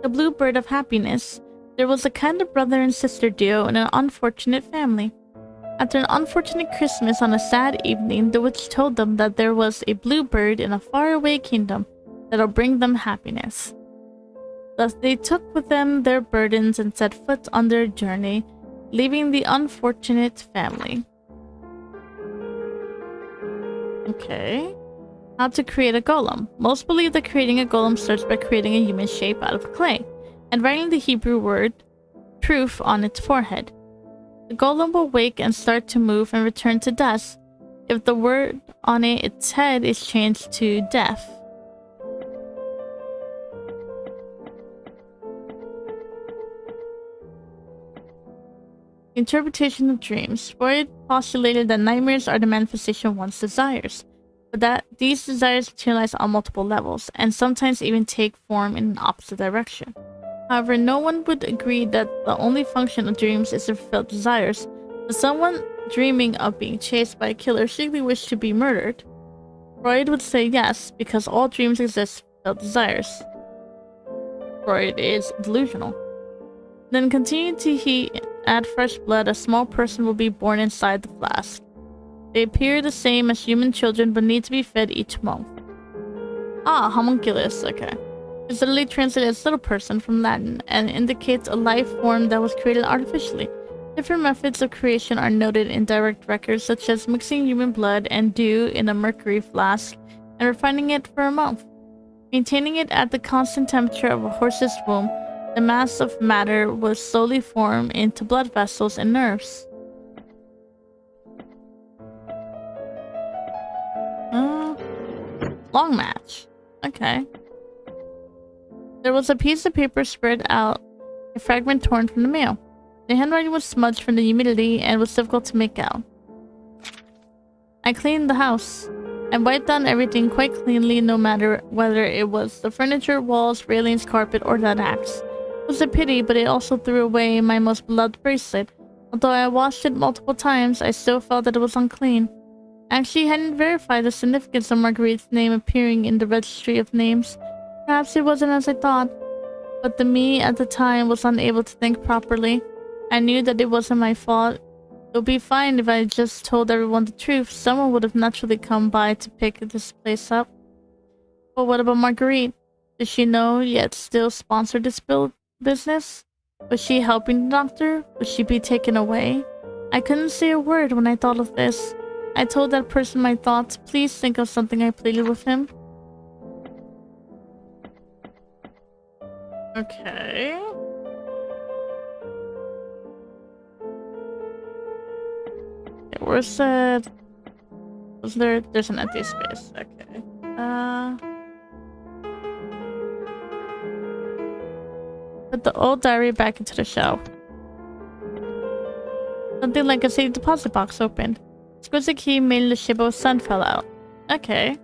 The Blue Bird of Happiness. There was a kind of brother and sister duo in an unfortunate family. After an unfortunate Christmas on a sad evening, the witch told them that there was a blue bird in a faraway kingdom that'll bring them happiness. Thus they took with them their burdens and set foot on their journey, leaving the unfortunate family. Okay. How to create a golem. Most believe that creating a golem starts by creating a human shape out of clay and writing the Hebrew word truth on its forehead. The golem will wake and start to move and return to dust if the word on its head is changed to death. Interpretation of dreams. Freud postulated that nightmares are the manifestation of one's desires, but that these desires materialize on multiple levels and sometimes even take form in an opposite direction. However, no one would agree that the only function of dreams is to fulfill desires. Does someone dreaming of being chased by a killer secretly wish to be murdered? Freud would say yes, because all dreams exist to fulfill desires. Freud is delusional. Then continue to heat, add fresh blood, a small person will be born inside the flask. They appear the same as human children but need to be fed each month. Ah, homunculus, okay. It's literally translated as little person from Latin and indicates a life form that was created artificially. Different methods of creation are noted in direct records, such as mixing human blood and dew in a mercury flask and refining it for a month. Maintaining it at the constant temperature of a horse's womb, the mass of matter was slowly formed into blood vessels and nerves. Long match. Okay. There was a piece of paper spread out, a fragment torn from the mail. The handwriting was smudged from the humidity and was difficult to make out. I cleaned the house. I wiped down everything quite cleanly, no matter whether it was the furniture, walls, railings, carpet, or that axe. It was a pity, but it also threw away my most beloved bracelet. Although I washed it multiple times, I still felt that it was unclean. I actually hadn't verified the significance of Marguerite's name appearing in the registry of names. Perhaps it wasn't as I thought, but the me at the time was unable to think properly. I knew that it wasn't my fault. It would be fine if I just told everyone the truth. Someone would have naturally come by to pick this place up. But what about Marguerite? Did she know yet still sponsor this business? Was she helping the doctor? Would she be taken away? I couldn't say a word when I thought of this. I told that person my thoughts. Please think of something, I pleaded with him. Okay. Where's that? Was there's an empty space. Okay. Put the old diary back into the shelf. Something like a safe deposit box opened. Screws the key made in the shape of a sun fell out. Okay.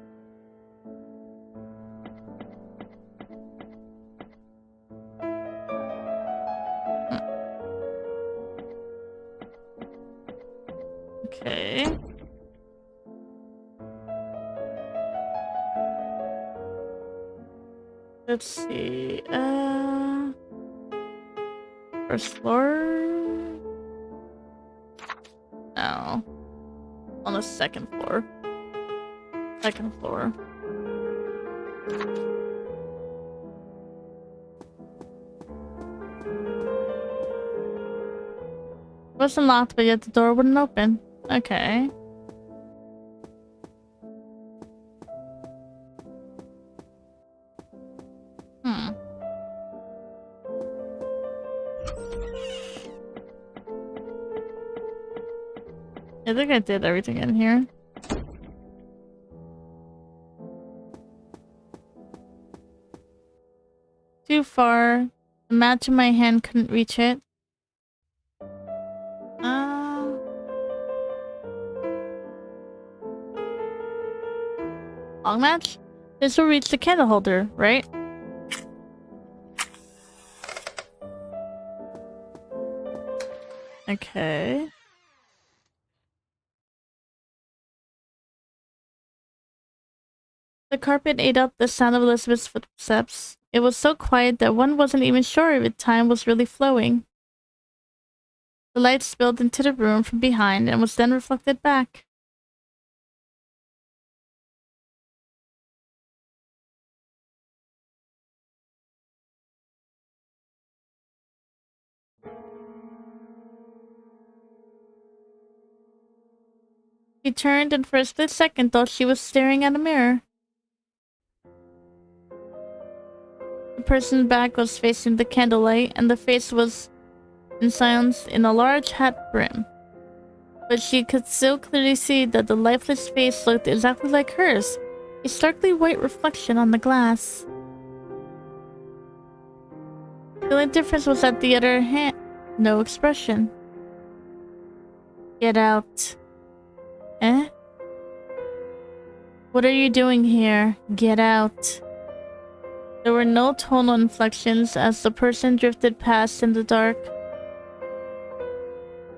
Okay. Let's see. First floor? No. On the second floor. Second floor. It wasn't locked, but yet the door wouldn't open. Okay. I think I did everything in here. Too far. The mat in my hand couldn't reach it. Long match? This will reach the candle holder, right? Okay. The carpet ate up the sound of Elizabeth's footsteps. It was so quiet that one wasn't even sure if time was really flowing. The light spilled into the room from behind and was then reflected back. She turned and for a split second thought she was staring at a mirror. The person's back was facing the candlelight and the face was ensconced in a large hat brim. But she could still clearly see that the lifeless face looked exactly like hers, a starkly white reflection on the glass. The only difference was that the other hand, no expression. Get out. Eh? What are you doing here? Get out. There were no tonal inflections as the person drifted past in the dark.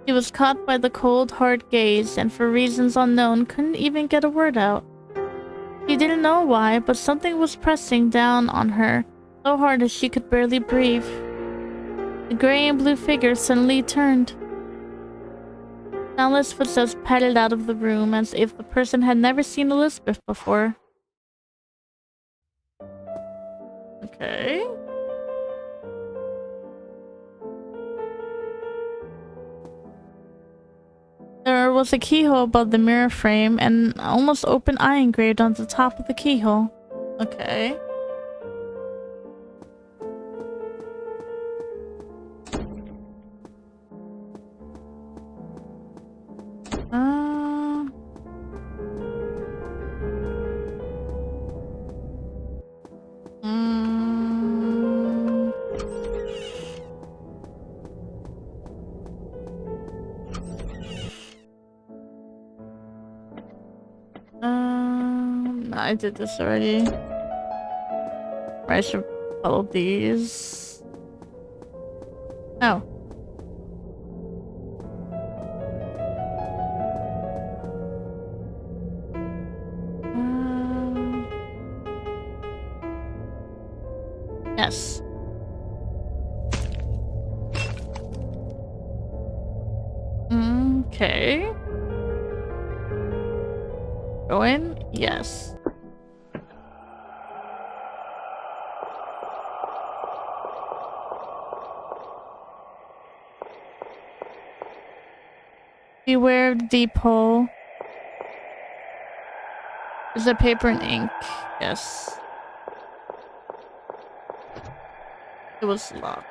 She was caught by the cold, hard gaze and for reasons unknown couldn't even get a word out. She didn't know why, but something was pressing down on her so hard that she could barely breathe. The gray and blue figure suddenly turned. Soundless footsteps padded out of the room as if the person had never seen Elizabeth before. Okay. There was a keyhole above the mirror frame and an almost open eye engraved on the top of the keyhole. Okay. I did this already. I should follow these. Oh. Yes. Okay. Go in? Yes. Beware of the deep hole. Is there paper and ink? Yes. It was locked.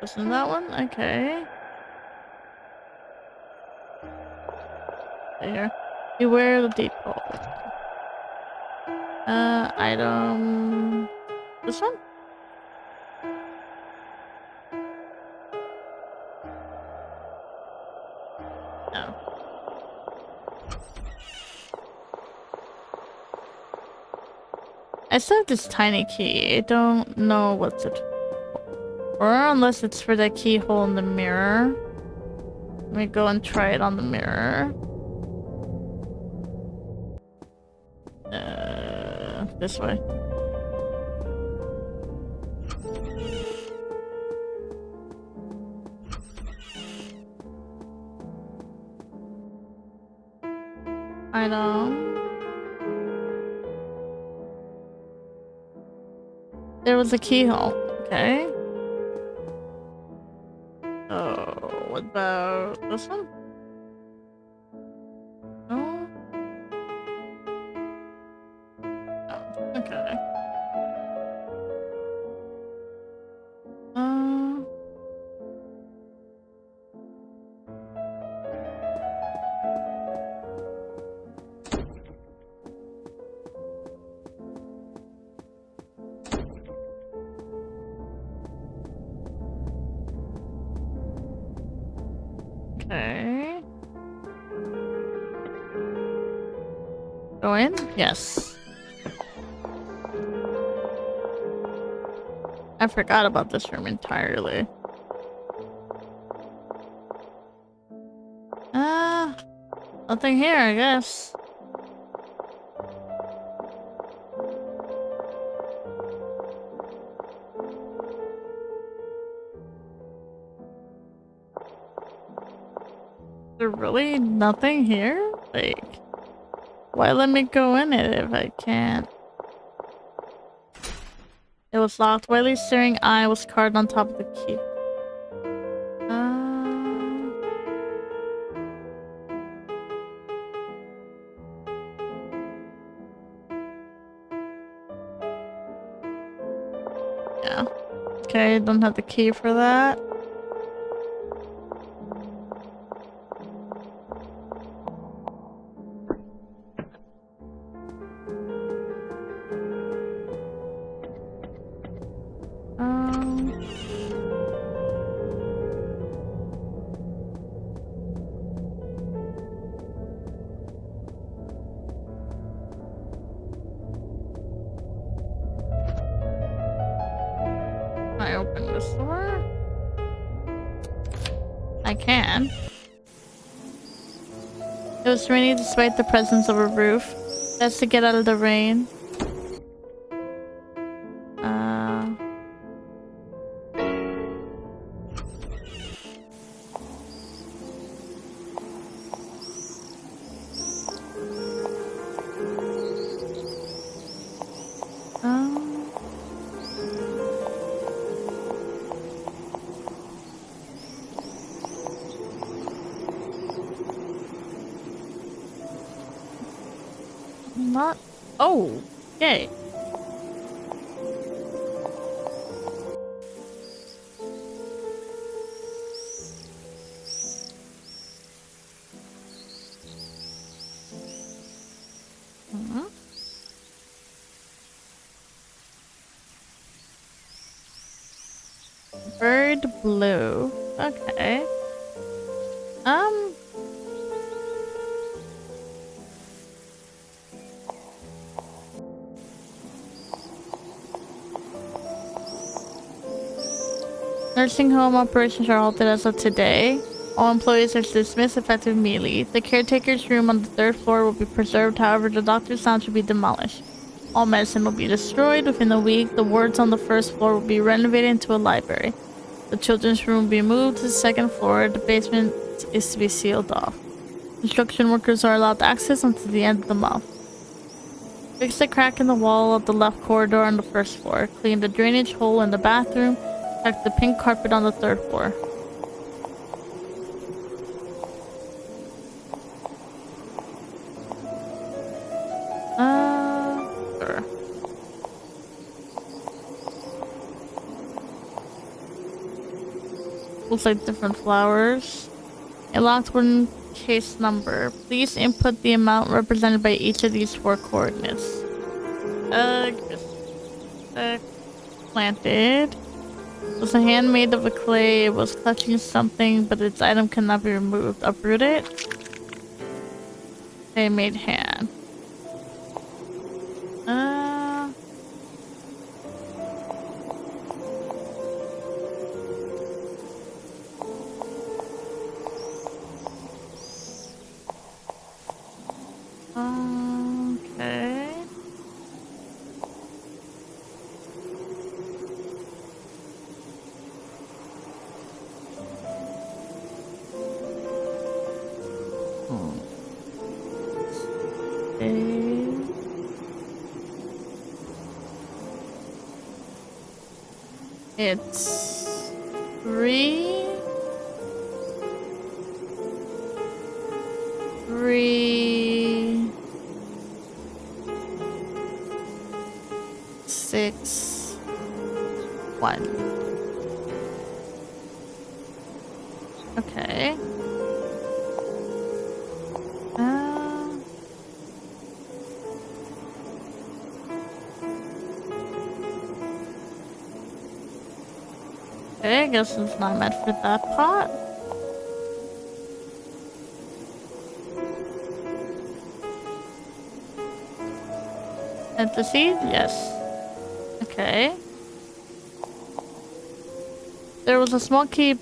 Wasn't that one? Okay. There. Beware of the deep hole. Item. This one? No. I still have this tiny key. I don't know what's it for, unless it's for that keyhole in the mirror. Let me go and try it on the mirror. This way. Item. There was a keyhole. Okay. Oh, what about this one? No. Oh, okay. Okay. Go in? Yes. I forgot about this room entirely. Nothing here, I guess. There really nothing here? Like, why let me go in it if I can't? It was locked. Wiley's staring eye was carved on top of the key. Yeah. Okay, don't have the key for that. I open this door? I can. It was raining despite the presence of a roof. Best to get out of the rain. Not. Oh, yay. Bird blue. Okay. Nursing home operations are halted as of today. All employees are dismissed effective immediately. The caretaker's room on the 3rd floor will be preserved, however, the doctor's lounge will be demolished. All medicine will be destroyed. Within a week, the wards on the 1st floor will be renovated into a library. The children's room will be moved to the 2nd floor. The basement is to be sealed off. Construction workers are allowed access until the end of the month. Fix the crack in the wall of the left corridor on the 1st floor. Clean the drainage hole in the bathroom. Check the pink carpet on the 3rd floor. Sure. Looks like different flowers. A locked wooden case number. Please input the amount represented by each of these 4 coordinates. Planted. It was a hand made of a clay. It was clutching something, but its item cannot be removed. Uproot it. They made hand. Okay. It's 3, 3, 6, 1. Okay. Okay, I guess it's not meant for that pot. Plant the seed? Yes. Okay. There was a small key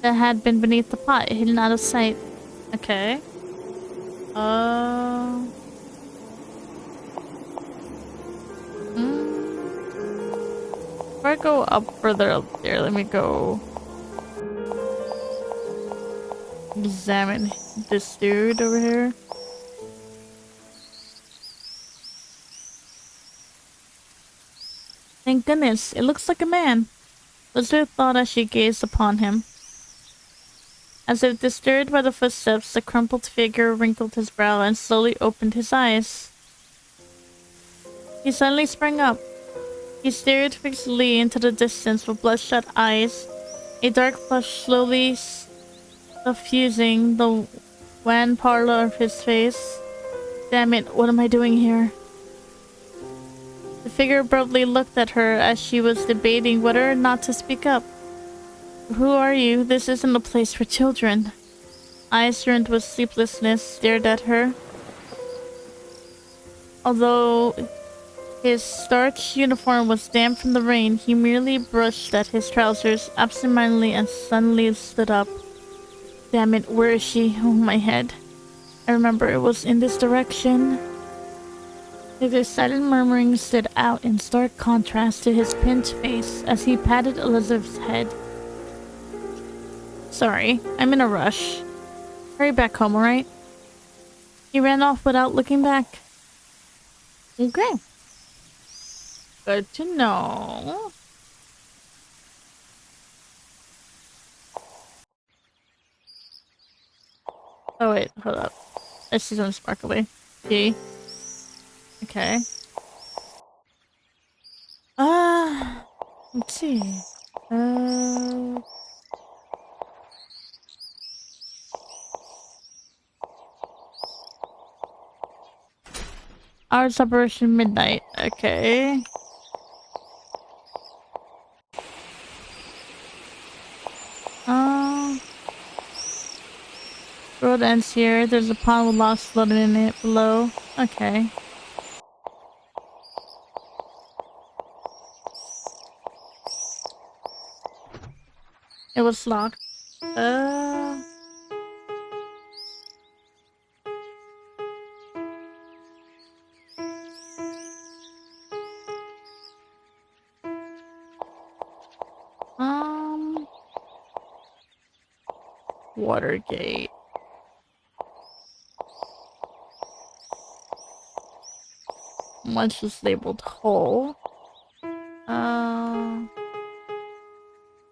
that had been beneath the pot, hidden out of sight. Okay. Before I go up further up there, let me go examine this dude over here. Thank goodness, it looks like a man. Elizabeth thought as she gazed upon him. As if disturbed by the footsteps, the crumpled figure wrinkled his brow and slowly opened his eyes. He suddenly sprang up. He stared fixedly into the distance with bloodshot eyes, a dark flush slowly suffusing the wan pallor of his face. Damn it, what am I doing here? The figure abruptly looked at her as she was debating whether or not to speak up. Who are you? This isn't a place for children. Eyes rimmed with sleeplessness stared at her. Although his starched uniform was damp from the rain, he merely brushed at his trousers absentmindedly and suddenly stood up. Damn it, where is she? Oh, my head. I remember it was in this direction. His silent murmuring stood out in stark contrast to his pinched face as he patted Elizabeth's head. Sorry, I'm in a rush. Hurry back home, alright? He ran off without looking back. Okay. Good to know. Oh wait, hold up. I see some sparkly. G. Okay. Let's see. Hours operation midnight. Okay. Road ends here. There's a pond with logs floating in it below. Okay. It was locked. Watergate. One's just labeled whole.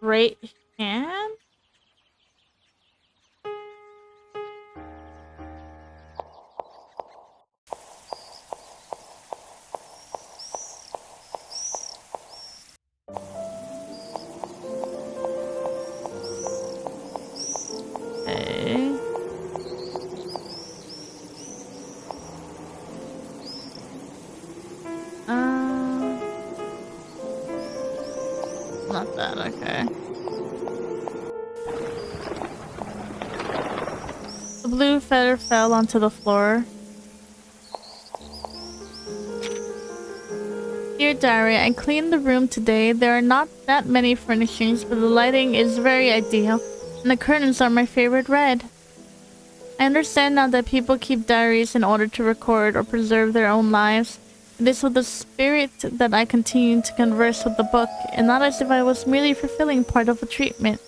Right hand? Okay. Not that, okay. The blue feather fell onto the floor. Dear Diary, I cleaned the room today. There are not that many furnishings, but the lighting is very ideal, and the curtains are my favorite red. I understand now that people keep diaries in order to record or preserve their own lives. It is with the spirit that I continue to converse with the book, and not as if I was merely fulfilling part of a treatment.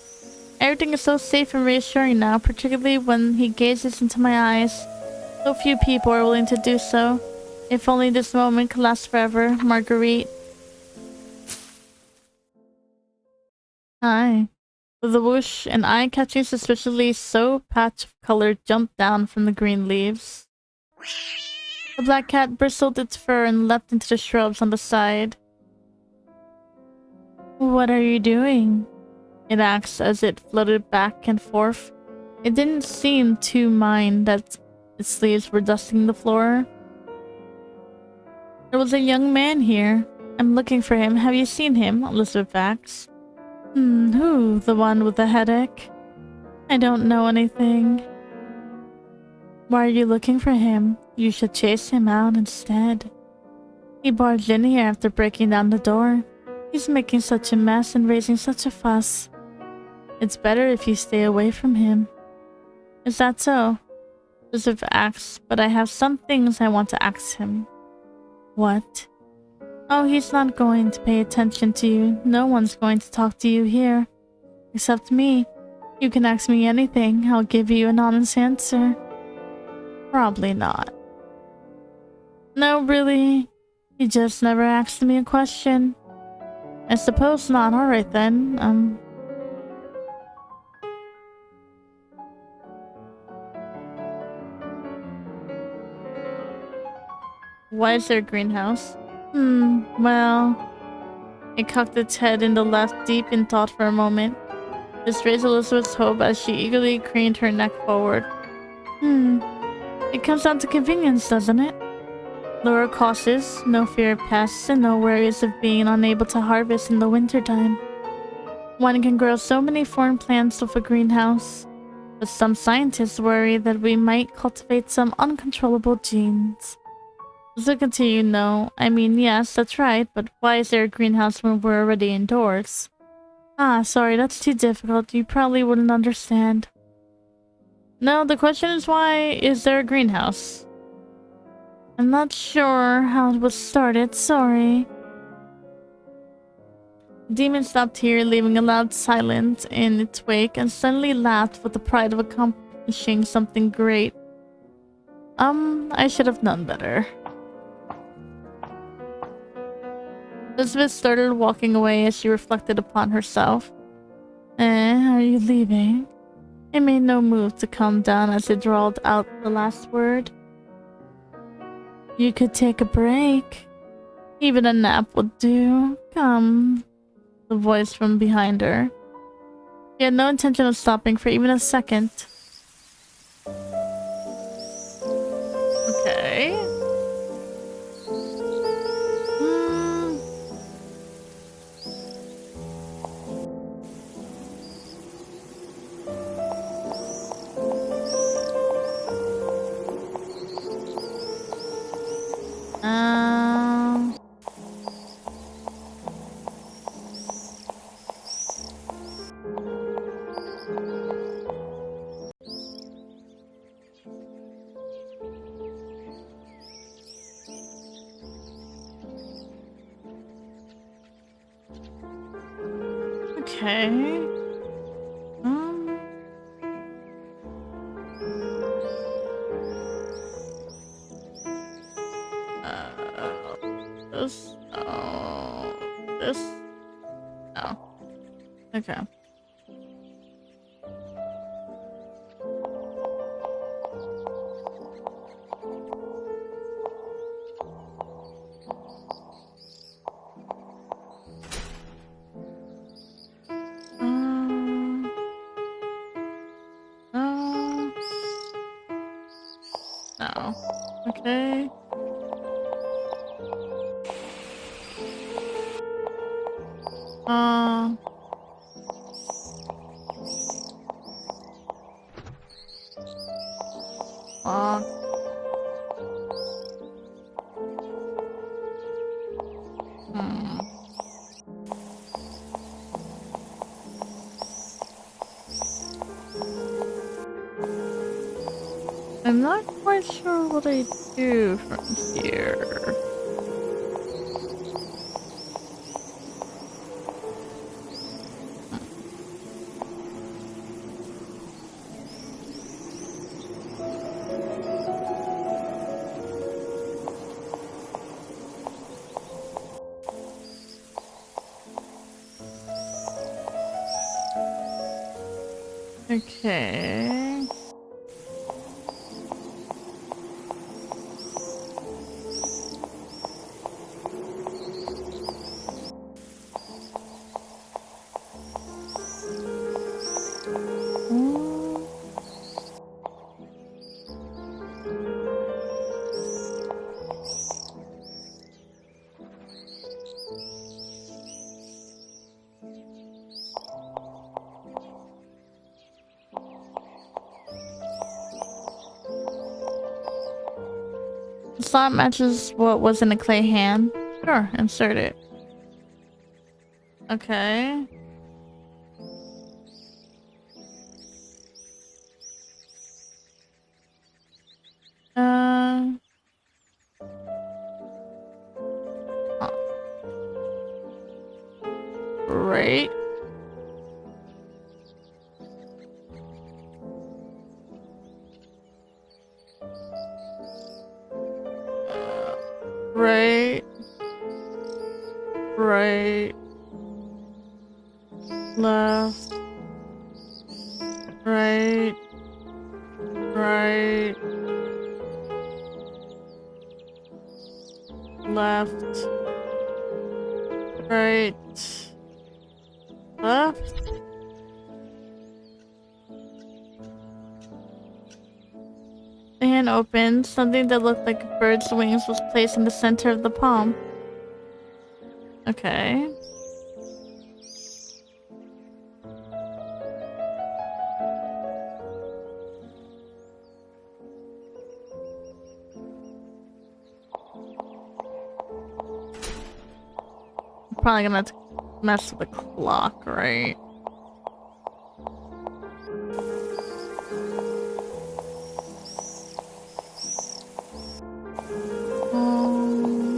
Everything is so safe and reassuring now, particularly when he gazes into my eyes. So few people are willing to do so. If only this moment could last forever, Marguerite. Hi. With a whoosh, an eye-catching, suspiciously so patch of color jumped down from the green leaves. The black cat bristled its fur and leapt into the shrubs on the side. What are you doing? It asked as it floated back and forth. It didn't seem to mind that its leaves were dusting the floor. There was a young man here. I'm looking for him. Have you seen him? Elizabeth asked. Who? The one with the headache? I don't know anything. Why are you looking for him? You should chase him out instead. He barged in here after breaking down the door. He's making such a mess and raising such a fuss. It's better if you stay away from him. Is that so? Joseph asked, but I have some things I want to ask him. What? Oh, he's not going to pay attention to you. No one's going to talk to you here. Except me. You can ask me anything. I'll give you an honest answer. Probably not. No, really? You just never asked me a question. I suppose not. Alright then. Why is there a greenhouse? Well... It cocked its head in the left deep in thought for a moment. This raised Elizabeth's hope as she eagerly craned her neck forward. It comes down to convenience, doesn't it? Lower costs, no fear of pests, and no worries of being unable to harvest in the wintertime. One can grow so many foreign plants with a greenhouse, but some scientists worry that we might cultivate some uncontrollable genes. So continue, no. I mean, yes, that's right, but why is there a greenhouse when we're already indoors? Ah, sorry, that's too difficult. You probably wouldn't understand. No, the question is why is there a greenhouse? I'm not sure how it was started, sorry. The demon stopped here, leaving a loud silence in its wake, and suddenly laughed with the pride of accomplishing something great. I should have known better. Elizabeth started walking away as she reflected upon herself. Are you leaving? It made no move to calm down as it drawled out the last word. You could take a break. Even a nap would do. Come. The voice from behind her. She had no intention of stopping for even a second. Okay. Okay. This. Oh. This. No. Okay. No. Okay. I'm not quite sure what I do from here. Okay. Mm. The slot matches what was in a clay hand. Sure, insert it. Okay. Oh. Right. Right. Right. Left. Right. Right. Left. Right. Left. The hand opened. Something that looked like a bird's wings was placed in the center of the palm. Okay. Probably gonna have to mess with the clock, right? Um,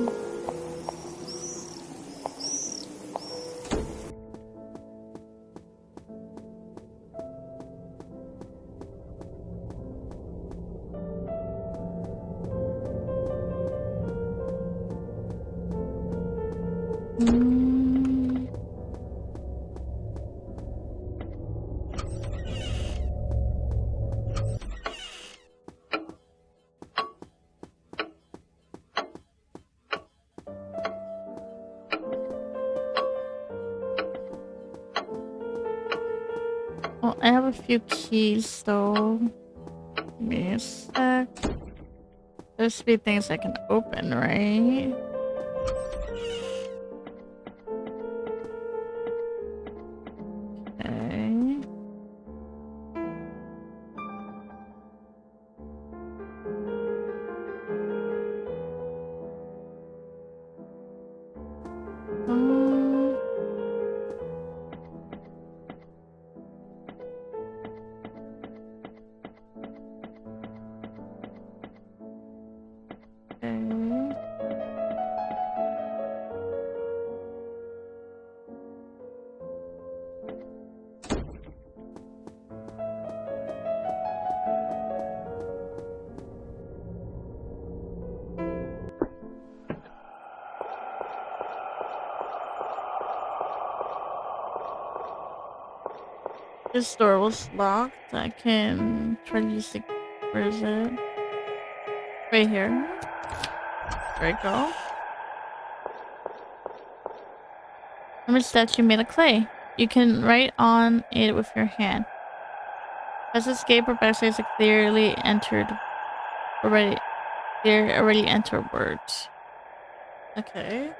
mm. Well, I have a few keys, so give me a sec. There should be things I can open, right? Okay. Um, okay. This door was locked. I can try to use the. Where is it? Right here. There we go. Image statue made of clay. You can write on it with your hand. Press escape or backspace to clearly entered. Already entered words. Okay.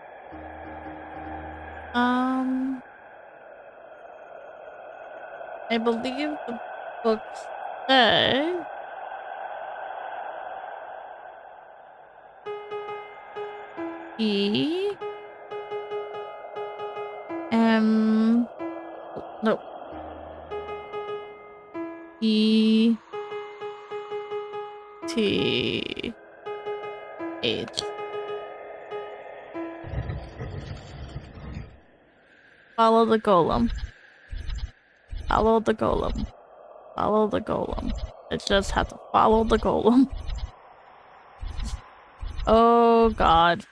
I believe the book said E M no E T H. Follow the golem. Follow the golem. Follow the golem. It just have to follow the golem. Oh god.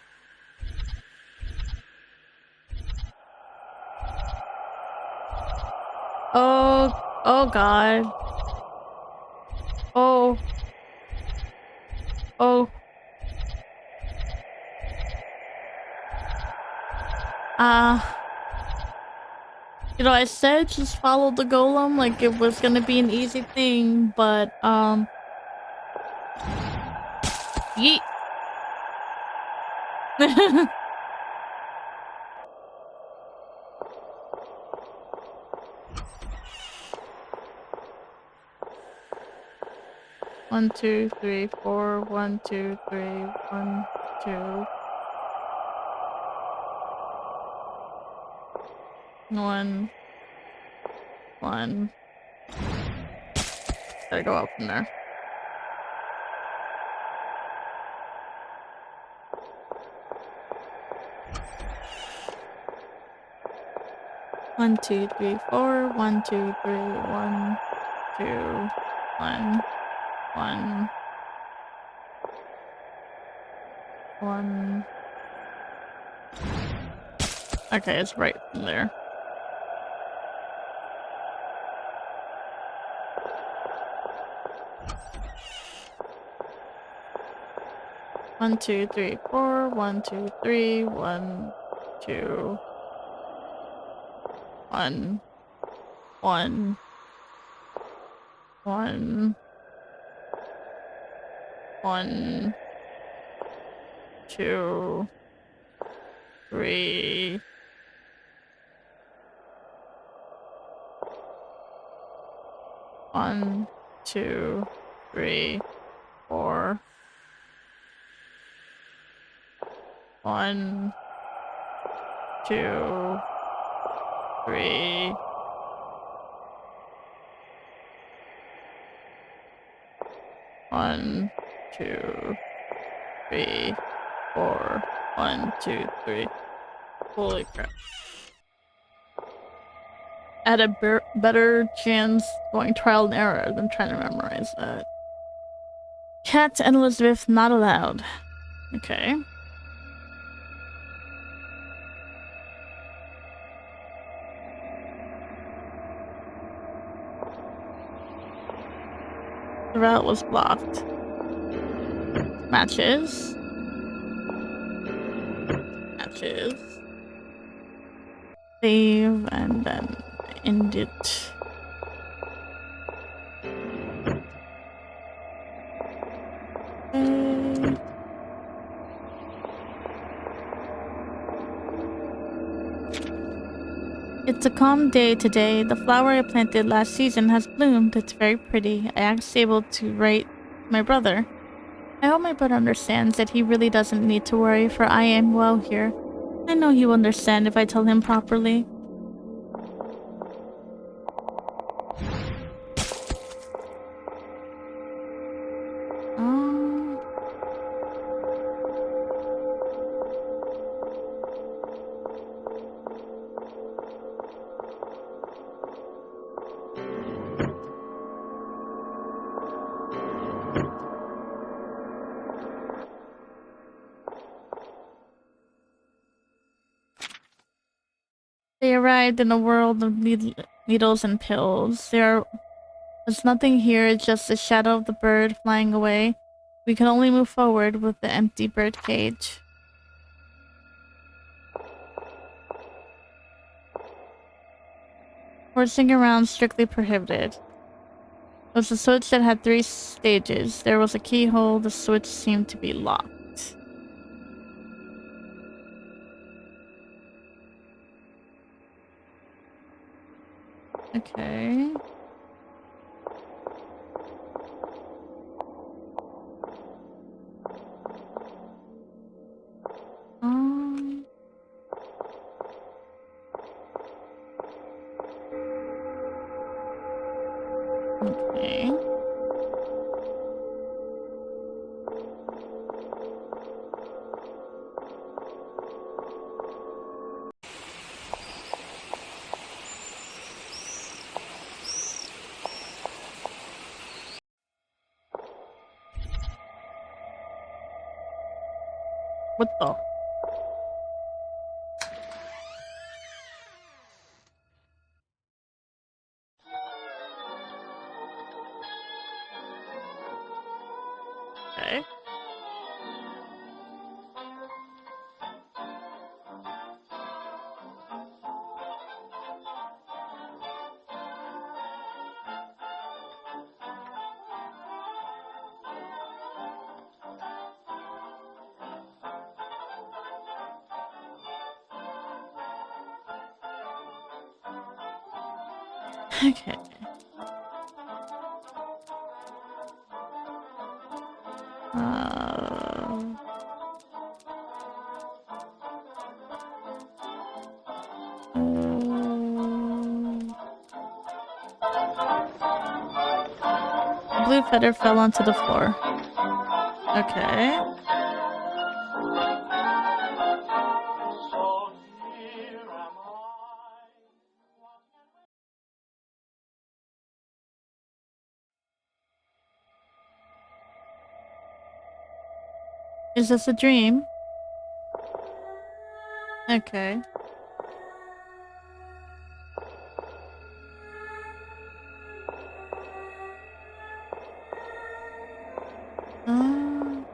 Oh, Oh god. Oh. Oh. You know, I said just follow the golem like it was gonna be an easy thing, but yeet. 1, 2, 3, 4. 1, 2, 3. 1, 2. 1. 1. Gotta go up from there. One, two, three, four. 1, 2, 3. 1, 2. 1. 1. 1. Okay, it's right from there. One, 2, 3, 4. 1, 2, 3. 1, 2. 1. 1. 1. 1. 2. 3. 1, 2, 3, 4. 1, 2, 3. 1, 2, 3, 4. 1, 2, 3. Holy crap. I had a better chance going trial and error than trying to memorize that. Cat and Elizabeth not allowed. Okay. The route was blocked. Matches. Matches. Save and then end it. Okay. It's a calm day today. The flower I planted last season has bloomed. It's very pretty. I asked Abel to write my brother. I hope my brother understands that he really doesn't need to worry, for I am well here. I know he will understand if I tell him properly. Um, They arrived in a world of needles and pills. There's nothing here, just the shadow of the bird flying away. We can only move forward with the empty bird cage. Horsing around strictly prohibited. It was a switch that had 3 stages. There was a keyhole. The switch seemed to be locked. Okay. Um. Okay. What the? Okay. Okay. Blue feather fell onto the floor. Okay. So here am I. Is this a dream? Okay. Um,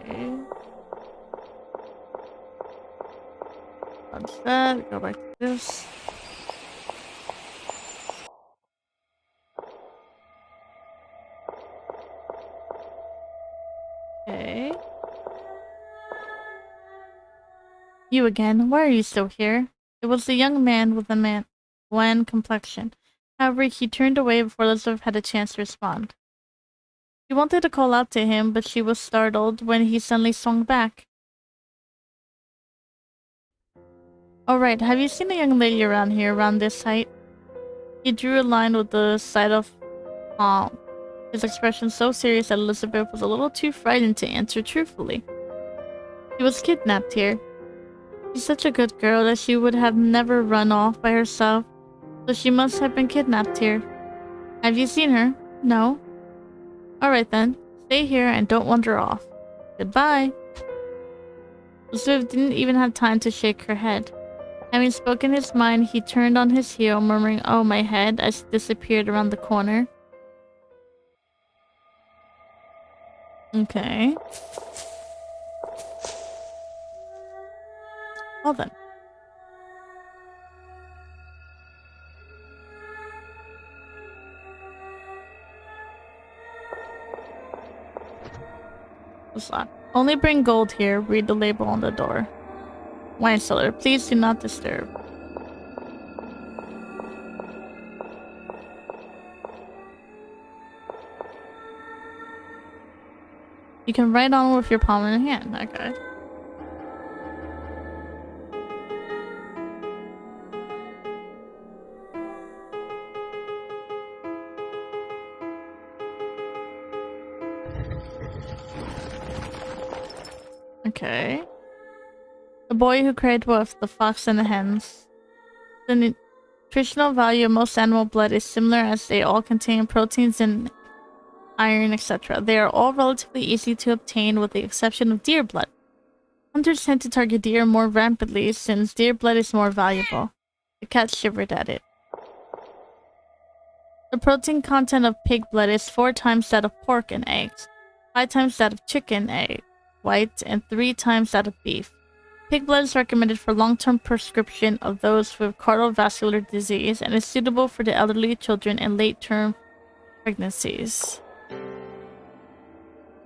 okay. Punch that. Go back to this. Okay. You again. Why are you still here? It was the young man with the wan complexion. However, he turned away before Elizabeth had a chance to respond. She wanted to call out to him, but she was startled when he suddenly swung back. Alright, have you seen a young lady around here, around this height? He drew a line with the side of palm, his expression so serious that Elizabeth was a little too frightened to answer truthfully. She was kidnapped here. She's such a good girl that she would have never run off by herself, so she must have been kidnapped here. Have you seen her? No? Alright then, stay here and don't wander off. Goodbye. Elizabeth didn't even have time to shake her head. Having spoken his mind, he turned on his heel, murmuring, "Oh, my head," as he disappeared around the corner. Okay. Well then. What's that? Only bring gold here. Read the label on the door. Wine cellar. Please do not disturb. You can write on with your palm in hand. Okay. Okay. The boy who cried wolf, the fox and the hens. The nutritional value of most animal blood is similar as they all contain proteins and iron, etc. They are all relatively easy to obtain with the exception of deer blood. Hunters tend to target deer more rapidly since deer blood is more valuable. The cat shivered at it. The protein content of pig blood is 4 times that of pork and eggs, 5 times that of chicken egg white, and 3 times that of beef. Pig blood is recommended for long-term prescription of those with cardiovascular disease and is suitable for the elderly, children, and late-term pregnancies.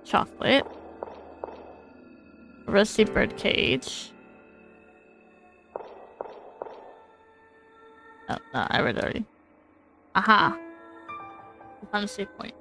Chocolate. Rusty bird cage. Oh, no, I read it already. Aha! I found a save point.